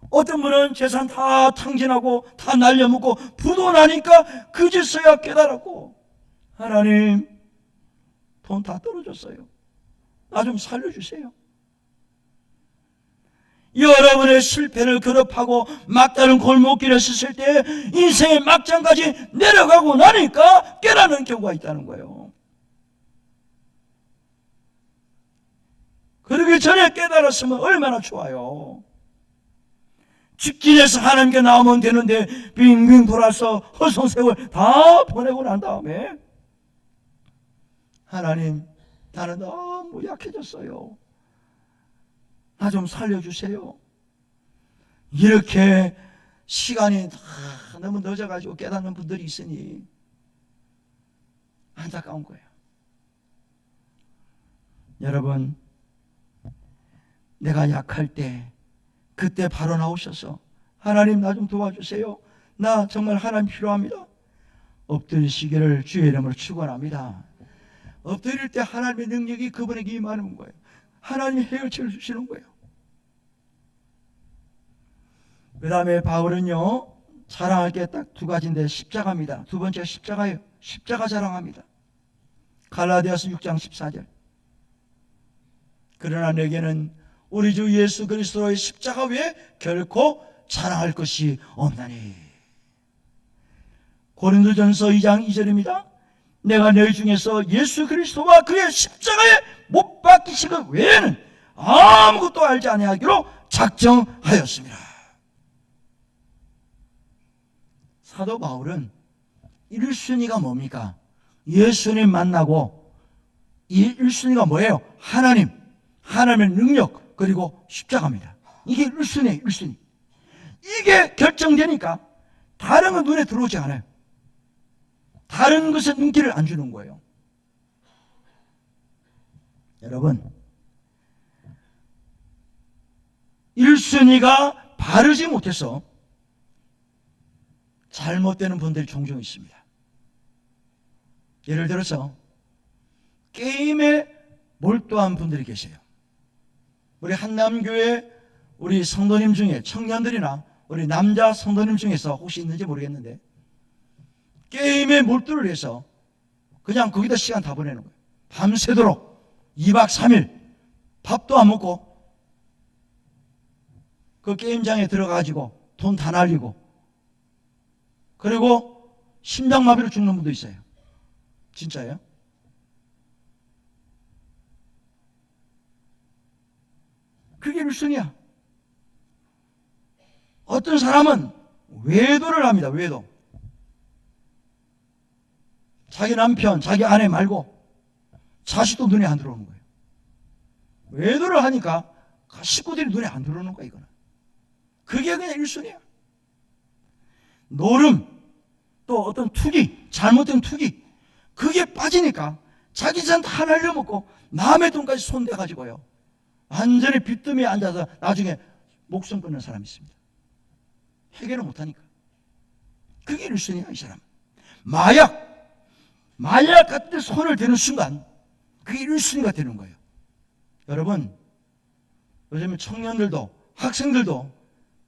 어떤 분은 재산 다 탕진하고 다 날려먹고 부도 나니까 그제서야 깨달았고, 하나님, 돈 다 떨어졌어요, 나 좀 살려주세요. 여러분의 실패를 거듭하고 막다른 골목길에 섰을 때 인생의 막장까지 내려가고 나니까 깨닫는 경우가 있다는 거예요. 그러기 전에 깨달았으면 얼마나 좋아요. 직진해서 하나님께 나오면 되는데 빙빙 돌아서 허송세월 다 보내고 난 다음에, 하나님, 나는 너무 약해졌어요, 나 좀 살려주세요, 이렇게 시간이 다 너무 늦어가지고 깨닫는 분들이 있으니 안타까운 거예요. 여러분, 내가 약할 때 그때 바로 나오셔서 하나님, 나 좀 도와주세요, 나 정말 하나님 필요합니다, 엎드리시기를 주의 이름으로 축원합니다. 엎드릴 때 하나님의 능력이 그분에게 임하는 거예요. 하나님이 해결책을 주시는 거예요. 그 다음에 바울은요, 자랑할 게 딱 두 가지인데 십자가입니다. 두 번째가 십자가예요. 십자가 자랑합니다. 갈라디아서 6장 14절. 그러나 내게는 우리 주 예수 그리스도의 십자가 외에 결코 자랑할 것이 없나니. 고린도전서 2장 2절입니다. 내가 너희 중에서 예수 그리스도와 그의 십자가에 못 박히신 것 외에는 아무것도 알지 아니하기로 작정하였습니다. 사도 바울은 1순위가 뭡니까? 예수님 만나고, 이 1순위가 뭐예요? 하나님의 능력, 그리고 십자가입니다. 이게 1순위예요, 1순위. 이게 결정되니까 다른 건 눈에 들어오지 않아요. 다른 것에 눈길을 안 주는 거예요. 여러분, 1순위가 바르지 못해서 잘못되는 분들이 종종 있습니다. 예를 들어서 게임에 몰두한 분들이 계세요. 우리 한남교회 우리 성도님 중에, 청년들이나 우리 남자 성도님 중에서 혹시 있는지 모르겠는데, 게임에 몰두를 해서 그냥 거기다 시간 다 보내는 거예요. 밤새도록 2박 3일 밥도 안 먹고 그 게임장에 들어가가지고 돈 다 날리고, 그리고 심장마비로 죽는 분도 있어요. 진짜예요? 그게 1순위야. 어떤 사람은 외도를 합니다. 외도. 자기 남편, 자기 아내 말고 자식도 눈에 안 들어오는 거예요. 외도를 하니까 식구들이 눈에 안 들어오는 거야, 이거는. 그게 그냥 1순위야. 노름, 또 어떤 투기, 잘못된 투기, 그게 빠지니까 자기 재산 다 날려먹고 남의 돈까지 손대가지고요, 완전히 빚더미에 앉아서 나중에 목숨 끊는 사람이 있습니다. 해결을 못하니까. 그게 1순위야, 이 사람. 마약 같은 데 손을 대는 순간 그게 1순위가 되는 거예요. 여러분, 요즘 청년들도 학생들도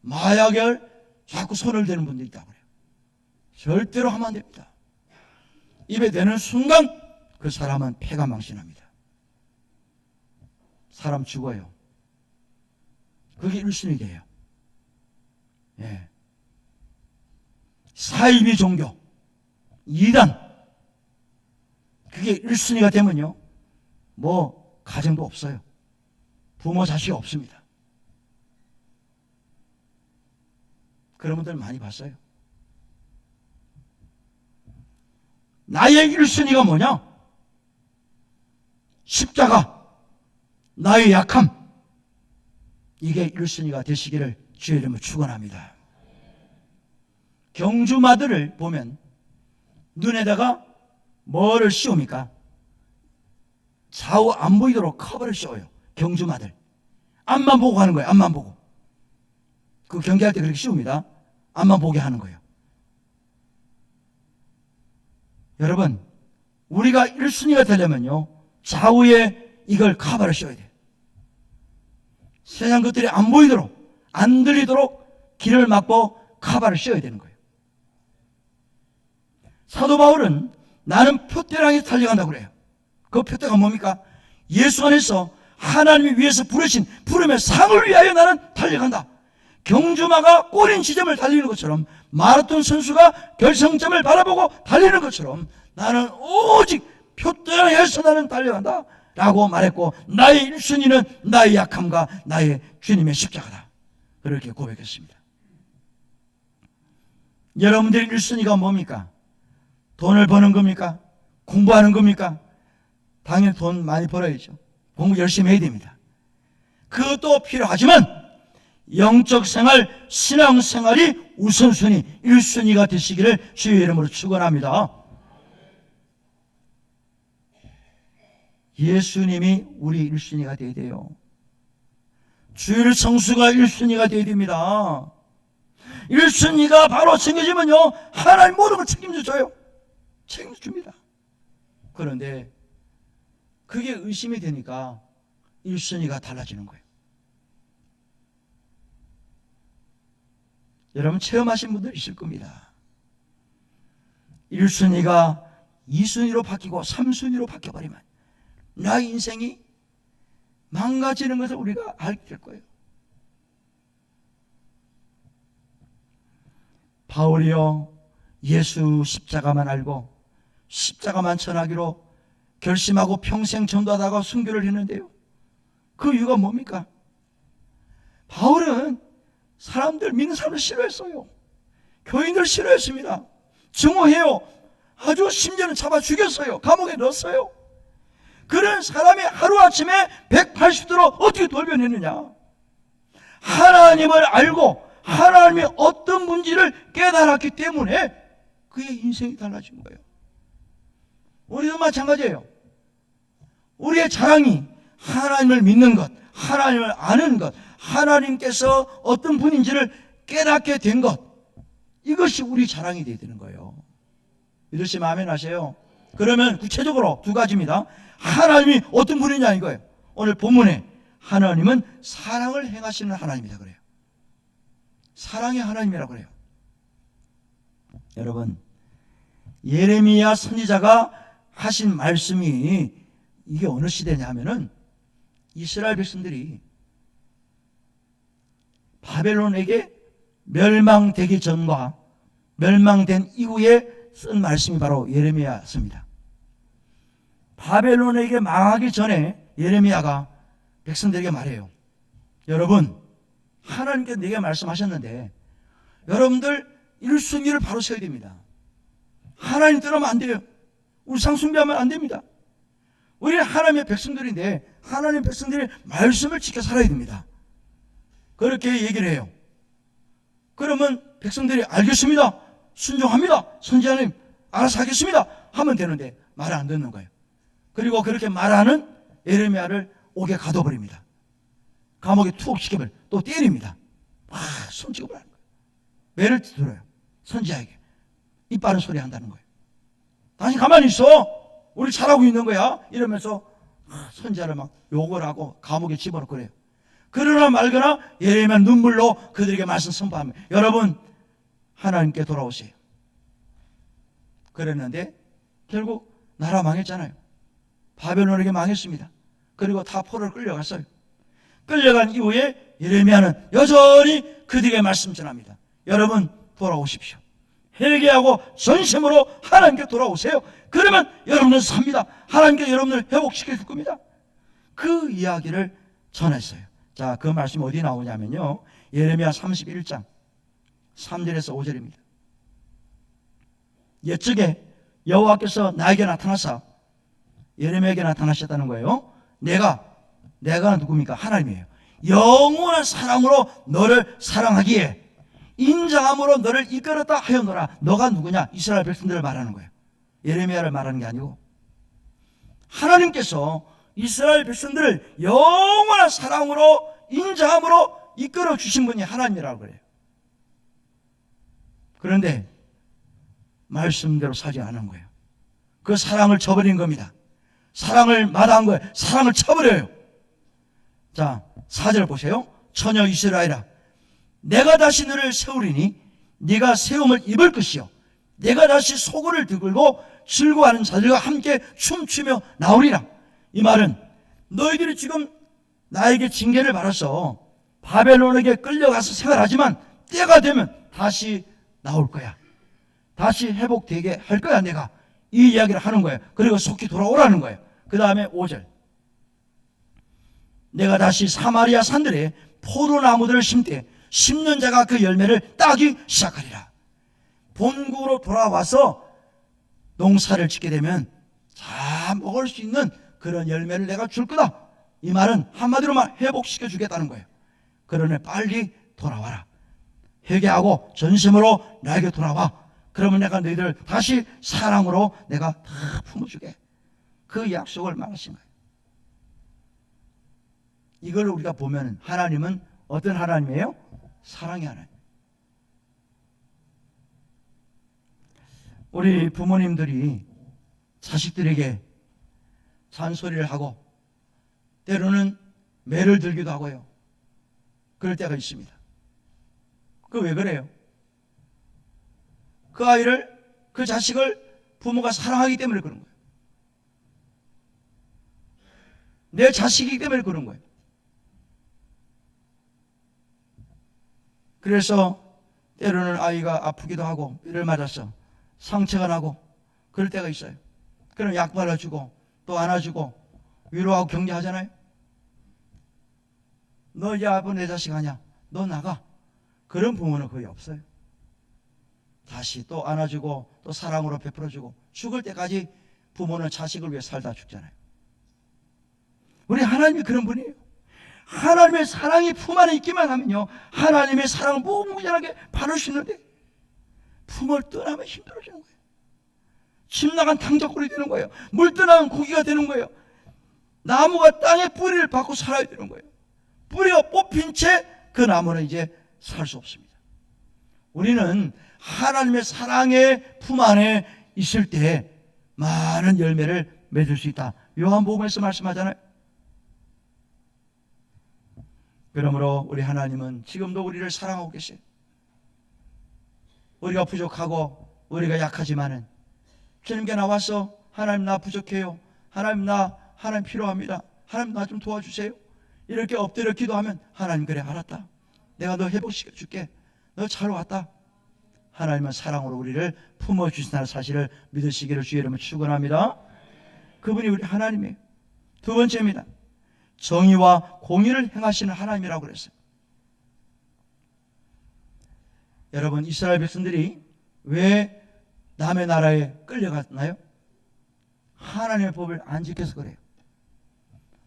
마약에 자꾸 손을 대는 분들이 있다고 그래요. 절대로 하면 안 됩니다. 입에 대는 순간 그 사람은 폐가 망신합니다. 사람 죽어요. 그게 1순위 돼요. 예. 사이비 종교, 이단, 그게 1순위가 되면요, 뭐 가정도 없어요. 부모 자식이 없습니다. 그런 분들 많이 봤어요. 나의 1순위가 뭐냐? 십자가, 나의 약함, 이게 1순위가 되시기를 주의 이름으로 축원합니다. 경주마들을 보면 눈에다가 뭐를 씌웁니까? 좌우 안 보이도록 커버를 씌워요. 경주마들. 앞만 보고 하는 거예요. 앞만 보고. 그 경기할 때 그렇게 씌웁니다. 앞만 보게 하는 거예요. 여러분, 우리가 1순위가 되려면요, 좌우에 이걸 커버를 씌워야 돼요. 세상 것들이 안 보이도록, 안 들리도록 길을 막고 커버를 씌워야 되는 거예요. 사도 바울은 나는 표대를 달려간다고 그래요. 그 표대가 뭡니까? 예수 안에서 하나님이 위해서 부르신 부름의 상을 위하여 나는 달려간다. 경주마가 꼬린 지점을 달리는 것처럼, 마라톤 선수가 결승점을 바라보고 달리는 것처럼 나는 오직 표대를 향해서 나는 달려간다 라고 말했고, 나의 1순위는 나의 약함과 나의 주님의 십자가다, 그렇게 고백했습니다. 여러분들의 1순위가 뭡니까? 돈을 버는 겁니까? 공부하는 겁니까? 당연히 돈 많이 벌어야죠. 공부 열심히 해야 됩니다. 그것도 필요하지만 영적 생활, 신앙 생활이 우선순위 1순위가 되시기를 주의 이름으로 축원합니다. 예수님이 우리 1순위가 되어야 돼요. 주일 성수가 1순위가 되어야 됩니다. 1순위가 바로 챙겨지면요, 하나님 모든 걸 책임져줘요. 책임집니다. 그런데 그게 의심이 되니까 1순위가 달라지는 거예요. 여러분 체험하신 분들 있을 겁니다. 1순위가 2순위로 바뀌고 3순위로 바뀌어버리면 나의 인생이 망가지는 것을 우리가 알게 될 거예요. 바울이요, 예수 십자가만 알고 십자가만 전하기로 결심하고 평생 전도하다가 순교를 했는데요, 그 이유가 뭡니까? 바울은 사람들, 믿는 사람을 싫어했어요. 교인들 싫어했습니다. 증오해요. 아주 심지어는 잡아 죽였어요. 감옥에 넣었어요. 그런 사람이 하루아침에 180도로 어떻게 돌변했느냐? 하나님을 알고 하나님이 어떤 분지를 깨달았기 때문에 그의 인생이 달라진 거예요. 우리도 마찬가지예요. 우리의 자랑이 하나님을 믿는 것, 하나님을 아는 것, 하나님께서 어떤 분인지를 깨닫게 된 것, 이것이 우리 자랑이 되어야 되는 거예요. 믿으시면 아멘 하세요. 그러면 구체적으로 두 가지입니다. 하나님이 어떤 분이냐 이거예요. 오늘 본문에 하나님은 사랑을 행하시는 하나님이다 그래요. 사랑의 하나님이라고 그래요. 여러분, 예레미야 선지자가 하신 말씀이 이게 어느 시대냐 하면은 이스라엘 백성들이 바벨론에게 멸망되기 전과 멸망된 이후에 쓴 말씀이 바로 예레미야서입니다. 바벨론에게 망하기 전에 예레미야가 백성들에게 말해요. 여러분, 하나님께서 내게 말씀하셨는데 여러분들 1순위를 바로 세워야 됩니다. 하나님 떠나면 안 돼요. 우상 숭배하면 안 됩니다. 우리는 하나님의 백성들인데 하나님의 백성들이 말씀을 지켜 살아야 됩니다. 그렇게 얘기를 해요. 그러면 백성들이 알겠습니다, 순종합니다, 선지자님 알아서 하겠습니다 하면 되는데 말을 안 듣는 거예요. 그리고 그렇게 말하는 예레미야를 옥에 가둬버립니다. 감옥에 투옥 시켜버려. 또 때립니다. 손찌검을 하는 거예요. 매를 들어요. 선지자에게 이빠른 소리 한다는 거예요. 당신 가만히 있어, 우리 잘하고 있는 거야 이러면서 선지자를 막 욕을 하고 감옥에 집어넣고 그래요. 그러나 말거나 예레미야 눈물로 그들에게 말씀 선포하면, 여러분 하나님께 돌아오세요. 그랬는데 결국 나라 망했잖아요. 바벨론에게 망했습니다. 그리고 다 포로를 끌려갔어요. 끌려간 이후에 예레미야는 여전히 그들에게 말씀 전합니다. 여러분 돌아오십시오. 회개하고 전심으로 하나님께 돌아오세요. 그러면 여러분은 삽니다. 하나님께 여러분을 회복시켜 줄 겁니다. 그 이야기를 전했어요. 자, 그 말씀이 어디 나오냐면요, 예레미야 31장 3절에서 5절입니다. 옛적에 여호와께서 나에게 나타나사, 예레미야에게 나타나셨다는 거예요. 내가 누굽니까? 하나님이에요. 영원한 사랑으로 너를 사랑하기에 인자함으로 너를 이끌었다 하였노라. 너가 누구냐? 이스라엘 백성들을 말하는 거예요. 예레미야를 말하는 게 아니고 하나님께서 이스라엘 백성들을 영원한 사랑으로 인자함으로 이끌어 주신 분이 하나님이라고 그래요. 그런데 말씀대로 살지 않은 거예요. 그 사랑을 저버린 겁니다. 사랑을 마다한 거예요. 사랑을 쳐버려요. 자, 4절 보세요. 처녀 이스라엘아, 내가 다시 너를 세우리니 네가 세움을 입을 것이요 내가 다시 소굴을 들고 즐거워하는 자들과 함께 춤추며 나오리라. 이 말은 너희들이 지금 나에게 징계를 받아서 바벨론에게 끌려가서 생활하지만 때가 되면 다시 나올 거야. 다시 회복되게 할 거야. 내가 이 이야기를 하는 거예요. 그리고 속히 돌아오라는 거예요. 그 다음에 5절, 내가 다시 사마리아 산들에 포도나무들을 심되 심는 자가 그 열매를 따기 시작하리라. 본국으로 돌아와서 농사를 짓게 되면 다 먹을 수 있는 그런 열매를 내가 줄 거다. 이 말은 한마디로만 회복시켜 주겠다는 거예요. 그러니 빨리 돌아와라. 회개하고 전심으로 나에게 돌아와. 그러면 내가 너희들 다시 사랑으로 내가 다 품어주게. 그 약속을 말하신 거예요. 이걸 우리가 보면 하나님은 어떤 하나님이에요? 사랑의 하나님. 우리 부모님들이 자식들에게 잔소리를 하고 때로는 매를 들기도 하고요. 그럴 때가 있습니다. 그 왜 그래요? 그 아이를, 그 자식을 부모가 사랑하기 때문에 그런 거예요. 내 자식이기 때문에 그런 거예요. 그래서 때로는 아이가 아프기도 하고 삐를 맞아서 상처가 나고 그럴 때가 있어요. 그럼 약 발라주고 또 안아주고 위로하고 격려하잖아요. 너 이제 아빠 내 자식 아니야. 너 나가. 그런 부모는 거의 없어요. 다시 또 안아주고 또 사랑으로 베풀어주고 죽을 때까지 부모는 자식을 위해 살다 죽잖아요. 우리 하나님이 그런 분이에요. 하나님의 사랑이 품 안에 있기만 하면요, 하나님의 사랑을 무궁무진하게 받을 수 있는데 품을 떠나면 힘들어지는 거예요. 집 나간 탕자골이 되는 거예요. 물 떠나간 고기가 되는 거예요. 나무가 땅에 뿌리를 받고 살아야 되는 거예요. 뿌리가 뽑힌 채 그 나무는 이제 살 수 없습니다. 우리는 하나님의 사랑의 품 안에 있을 때 많은 열매를 맺을 수 있다. 요한복음에서 말씀하잖아요. 그러므로 우리 하나님은 지금도 우리를 사랑하고 계세요. 우리가 부족하고 우리가 약하지만은 주님께 나와서 하나님 나 부족해요. 하나님 필요합니다. 하나님 나 좀 도와주세요. 이렇게 엎드려 기도하면 하나님 그래 알았다. 내가 너 회복시켜 줄게. 너 잘 왔다. 하나님은 사랑으로 우리를 품어주신다는 사실을 믿으시기를 주의 이름으로 축원합니다. 그분이 우리 하나님이에요. 두 번째입니다. 정의와 공의를 행하시는 하나님이라고 그랬어요. 여러분, 이스라엘 백성들이 왜 남의 나라에 끌려갔나요? 하나님의 법을 안 지켜서 그래요.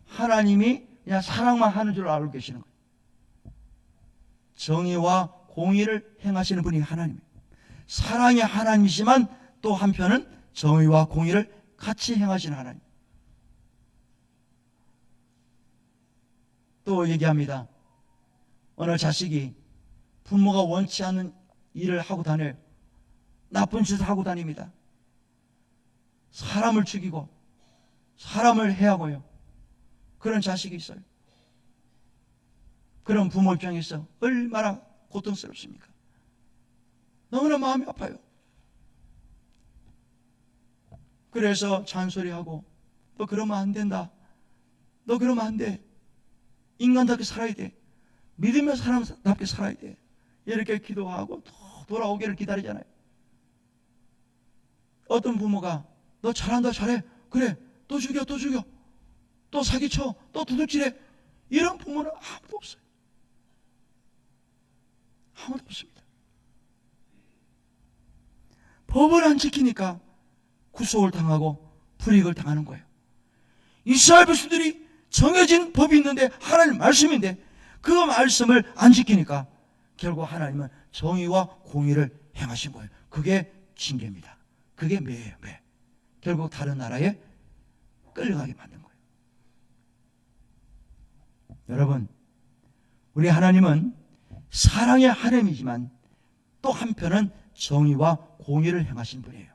하나님이 그냥 사랑만 하는 줄 알고 계시는 거예요. 정의와 공의를 행하시는 분이 하나님이에요. 사랑의 하나님이지만 또 한편은 정의와 공의를 같이 행하시는 하나님. 또 얘기합니다. 어느 자식이 부모가 원치 않는 일을 하고 다녀요. 나쁜 짓을 하고 다닙니다. 사람을 죽이고 사람을 해하고요. 그런 자식이 있어요. 그런 부모 입장에서 얼마나 고통스럽습니까? 너무나 마음이 아파요. 그래서 잔소리하고 너 그러면 안 된다. 너 그러면 안 돼. 인간답게 살아야 돼. 믿으며 사람답게 살아야 돼. 이렇게 기도하고 또 돌아오기를 기다리잖아요. 어떤 부모가 너 잘한다 잘해. 그래 또 죽여 또 사기쳐 또 도둑질해. 이런 부모는 아무도 없어요. 아무도 없습니다. 법을 안 지키니까 구속을 당하고 불이익을 당하는 거예요. 이스라엘 백성들이 정해진 법이 있는데 하나님 말씀인데 그 말씀을 안 지키니까 결국 하나님은 정의와 공의를 행하신 거예요. 그게 징계입니다. 그게 매예요. 매. 결국 다른 나라에 끌려가게 만든 거예요. 여러분, 우리 하나님은 사랑의 하나님이지만 또 한편은 정의와 공의를 행하신 분이에요.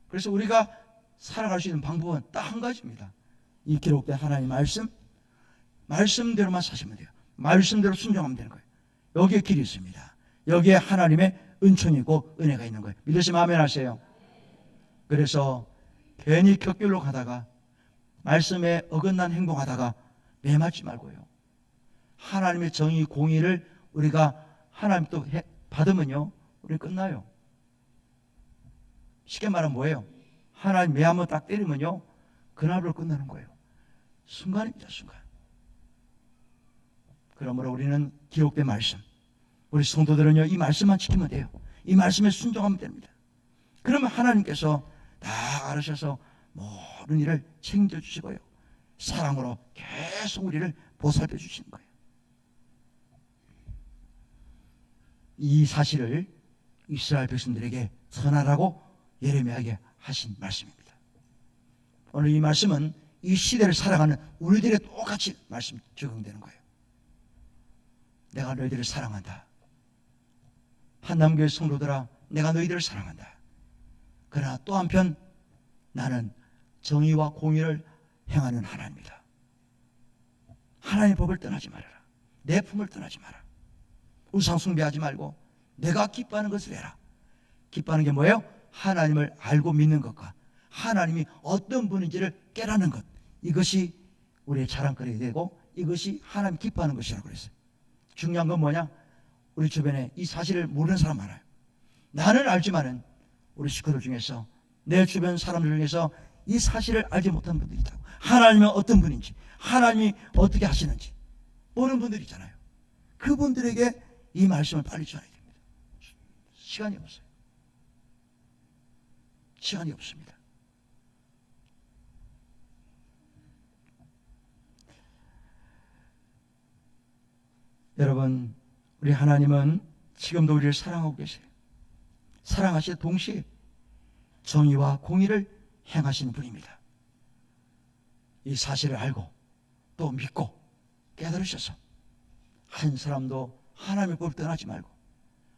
그래서 우리가 살아갈 수 있는 방법은 딱 한 가지입니다. 이 기록된 하나님의 말씀대로만 사시면 돼요. 말씀대로 순종하면 되는 거예요. 여기에 길이 있습니다. 여기에 하나님의 은총이 있고 은혜가 있는 거예요. 믿으시면 아멘 하세요. 그래서 괜히 격길로 가다가 말씀에 어긋난 행동하다가 매맞지 말고요. 하나님의 정의 공의를 우리가 하나님 또 받으면요, 우리 끝나요. 쉽게 말하면 뭐예요? 하나님 매 한번 딱 때리면요, 그날로 끝나는 거예요. 순간입니다. 순간. 그러므로 우리는 기록된 말씀, 우리 성도들은요, 이 말씀만 지키면 돼요. 이 말씀에 순종하면 됩니다. 그러면 하나님께서 다 알으셔서 모든 일을 책임져주시고요, 사랑으로 계속 우리를 보살펴 주시는 거예요. 이 사실을 이스라엘 백성들에게 전하라고 예레미야에게 하신 말씀입니다. 오늘 이 말씀은 이 시대를 살아가는 우리들의 똑같이 말씀 적용되는 거예요. 내가 너희들을 사랑한다. 한남교회 성도들아, 내가 너희들을 사랑한다. 그러나 또 한편 나는 정의와 공의를 행하는 하나님이다. 하나님의 법을 떠나지 말아라. 내 품을 떠나지 마라. 우상 숭배하지 말고 내가 기뻐하는 것을 해라. 기뻐하는 게 뭐예요? 하나님을 알고 믿는 것과 하나님이 어떤 분인지를 깨닫는 것, 이것이 우리의 자랑거리가 되고 이것이 하나님 기뻐하는 것이라고 그랬어요. 중요한 건 뭐냐? 우리 주변에 이 사실을 모르는 사람 많아요. 나는 알지만은 우리 식구들 중에서, 내 주변 사람들 중에서 이 사실을 알지 못하는 분들이 있다고. 하나님은 어떤 분인지, 하나님이 어떻게 하시는지 모르는 분들이 있잖아요. 그분들에게 이 말씀을 빨리 전해야 됩니다. 시간이 없어요. 시간이 없습니다. 여러분, 우리 하나님은 지금도 우리를 사랑하고 계세요. 사랑하실 동시에 정의와 공의를 행하시는 분입니다. 이 사실을 알고 또 믿고 깨달으셔서 한 사람도 하나님의 법을 떠나지 말고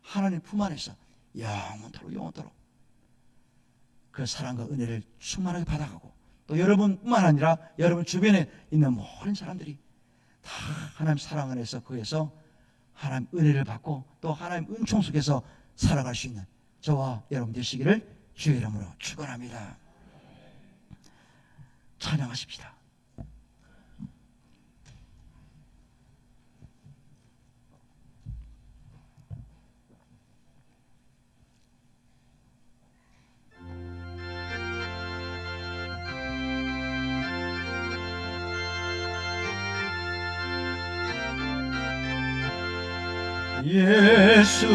하나님 품 안에서 영원토록 그 사랑과 은혜를 충만하게 받아가고, 또 여러분뿐만 아니라 여러분 주변에 있는 모든 사람들이 다 하나님 사랑 안에서 거기에서 하나님 은혜를 받고 또 하나님 은총 속에서 살아갈 수 있는 저와 여러분 되시기를 주의 이름으로 축원합니다. 찬양하십시다.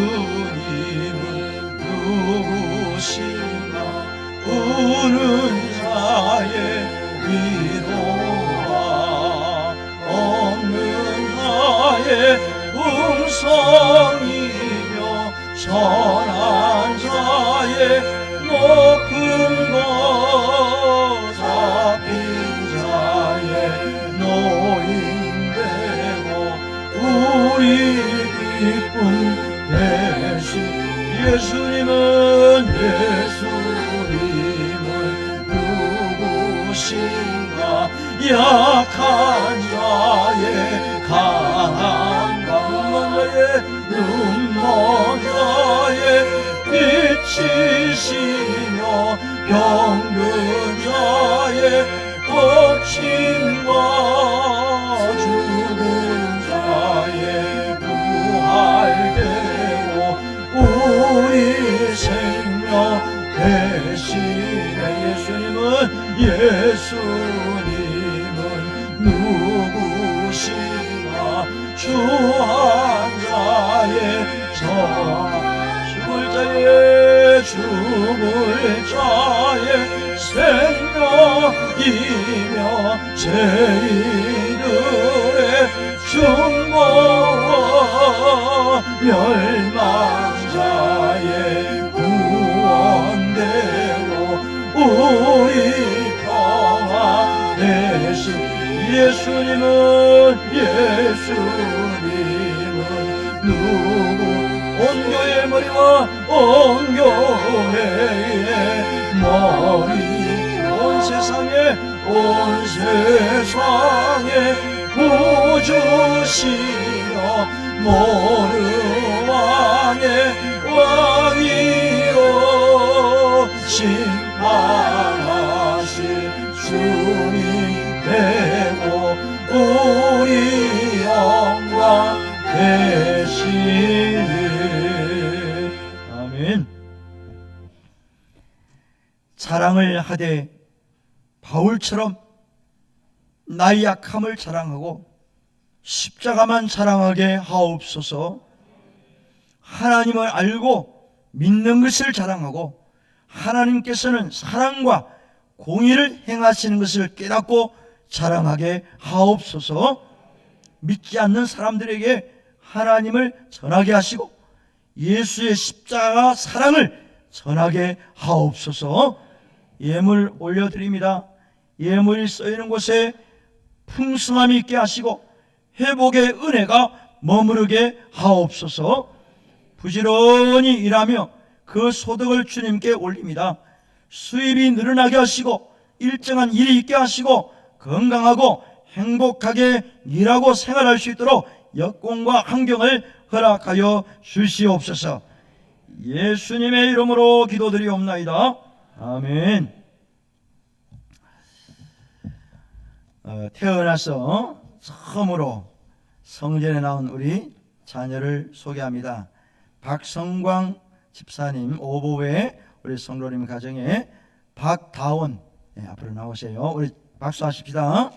예수님은 누구시나 우는 자의 위로와 없는 자의 음성이며 선한 자의 높은 것 잡힌 자의 노인되고 우리 기쁨 대신 예수님은 누구신가? 약한 자의 강함과 눈먼 자의 빛이시며 병든 자의 고침과 죽은 자의 부활되고 우리 생명 대신에 예수님은 누구시나? 주한 자의 죽을 자의 생명이며 죄인들의 중보와 멸망자의 구원되고 우리 평화 되신 예수님은 누구? 온 교회의 머리와 온 교회의 머리, 온 세상에 구주시여 모르 왕의 왕이요 심판하실 주님 되고 우리 영광 되시네. 아멘. 자랑을 하되 바울처럼 나의 약함을 자랑하고 십자가만 자랑하게 하옵소서. 하나님을 알고 믿는 것을 자랑하고 하나님께서는 사랑과 공의를 행하시는 것을 깨닫고 자랑하게 하옵소서. 믿지 않는 사람들에게 하나님을 전하게 하시고 예수의 십자가 사랑을 전하게 하옵소서. 예물 올려드립니다. 예물이 쓰이는 곳에 풍성함이 있게 하시고 회복의 은혜가 머무르게 하옵소서. 부지런히 일하며 그 소득을 주님께 올립니다. 수입이 늘어나게 하시고 일정한 일이 있게 하시고 건강하고 행복하게 일하고 생활할 수 있도록 여건과 환경을 허락하여 주시옵소서. 예수님의 이름으로 기도드리옵나이다. 아멘. 태어나서 처음으로 성전에 나온 우리 자녀를 소개합니다. 박성광 집사님 오보회 우리 성도님 가정에 박다원, 앞으로 나오세요. 우리 박수하십시다.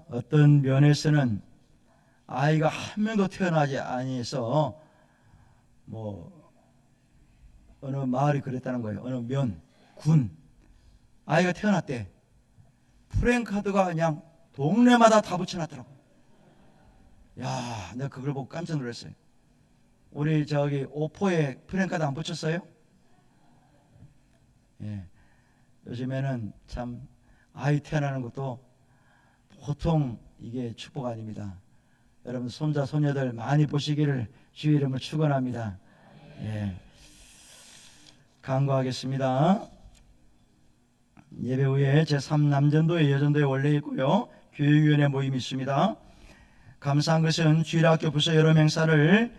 어떤 면에서는 아이가 한 명도 태어나지 아니해서 어느 마을이 그랬다는 거예요. 어느 군 아이가 태어났대. 프랭카드가 그냥 동네마다 다 붙여놨더라고. 야, 내가 그걸 보고 깜짝 놀랐어요. 우리 저기 오포에 프랭카드 안 붙였어요? 예. 요즘에는 참 아이 태어나는 것도 보통 이게 축복 아닙니다. 여러분 손자 손녀들 많이 보시기를 주의 이름을 축원합니다. 예. 간구하겠습니다. 예배 후에 제3남전도회 여전도회 원래 있고요. 교육위원회 모임이 있습니다. 감사한 것은 주일학교 부서 여러 행사를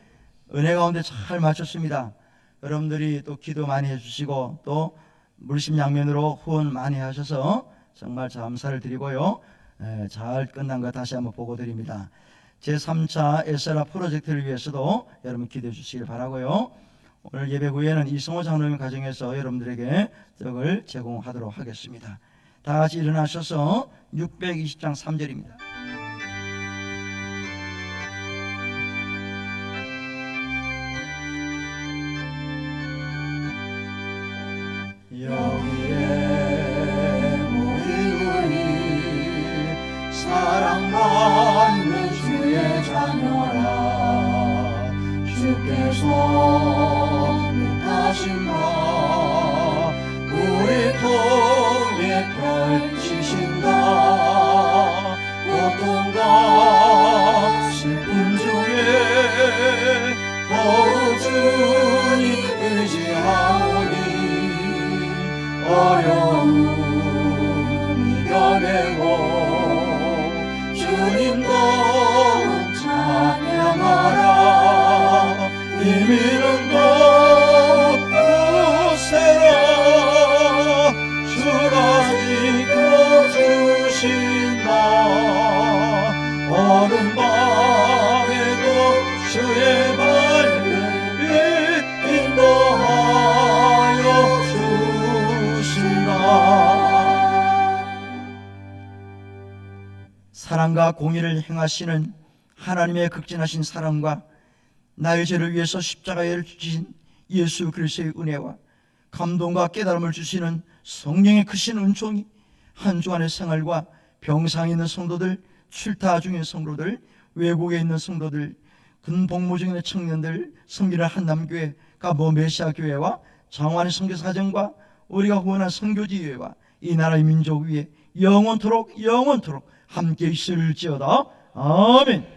은혜 가운데 잘 마쳤습니다. 여러분들이 또 기도 많이 해주시고 또 물심양면으로 후원 많이 하셔서 정말 감사를 드리고요. 잘 끝난 거 다시 한번 보고 드립니다. 제3차 에스라 프로젝트를 위해서도 여러분 기도해 주시길 바라고요. 오늘 예배 후에는 이성호 장로님 가정에서 여러분들에게 떡을 제공하도록 하겠습니다. 다 같이 일어나셔서 620장 3절입니다. 사랑과 공의를 행하시는 하나님의 극진하신 사랑과 나의 죄를 위해서 십자가에 지신 예수 그리스도의 은혜와 감동과 깨달음을 주시는 성령의 크신 은총이 한 주간의 생활과 병상에 있는 성도들, 출타 중인 성도들, 외국에 있는 성도들, 근복무 중인 청년들, 섬기는 한남교회, 가모 메시아 교회와 장완의 선교사정과 우리가 후원한 선교지회와 이 나라의 민족 위에 영원토록 함께 있을지어다. 아멘.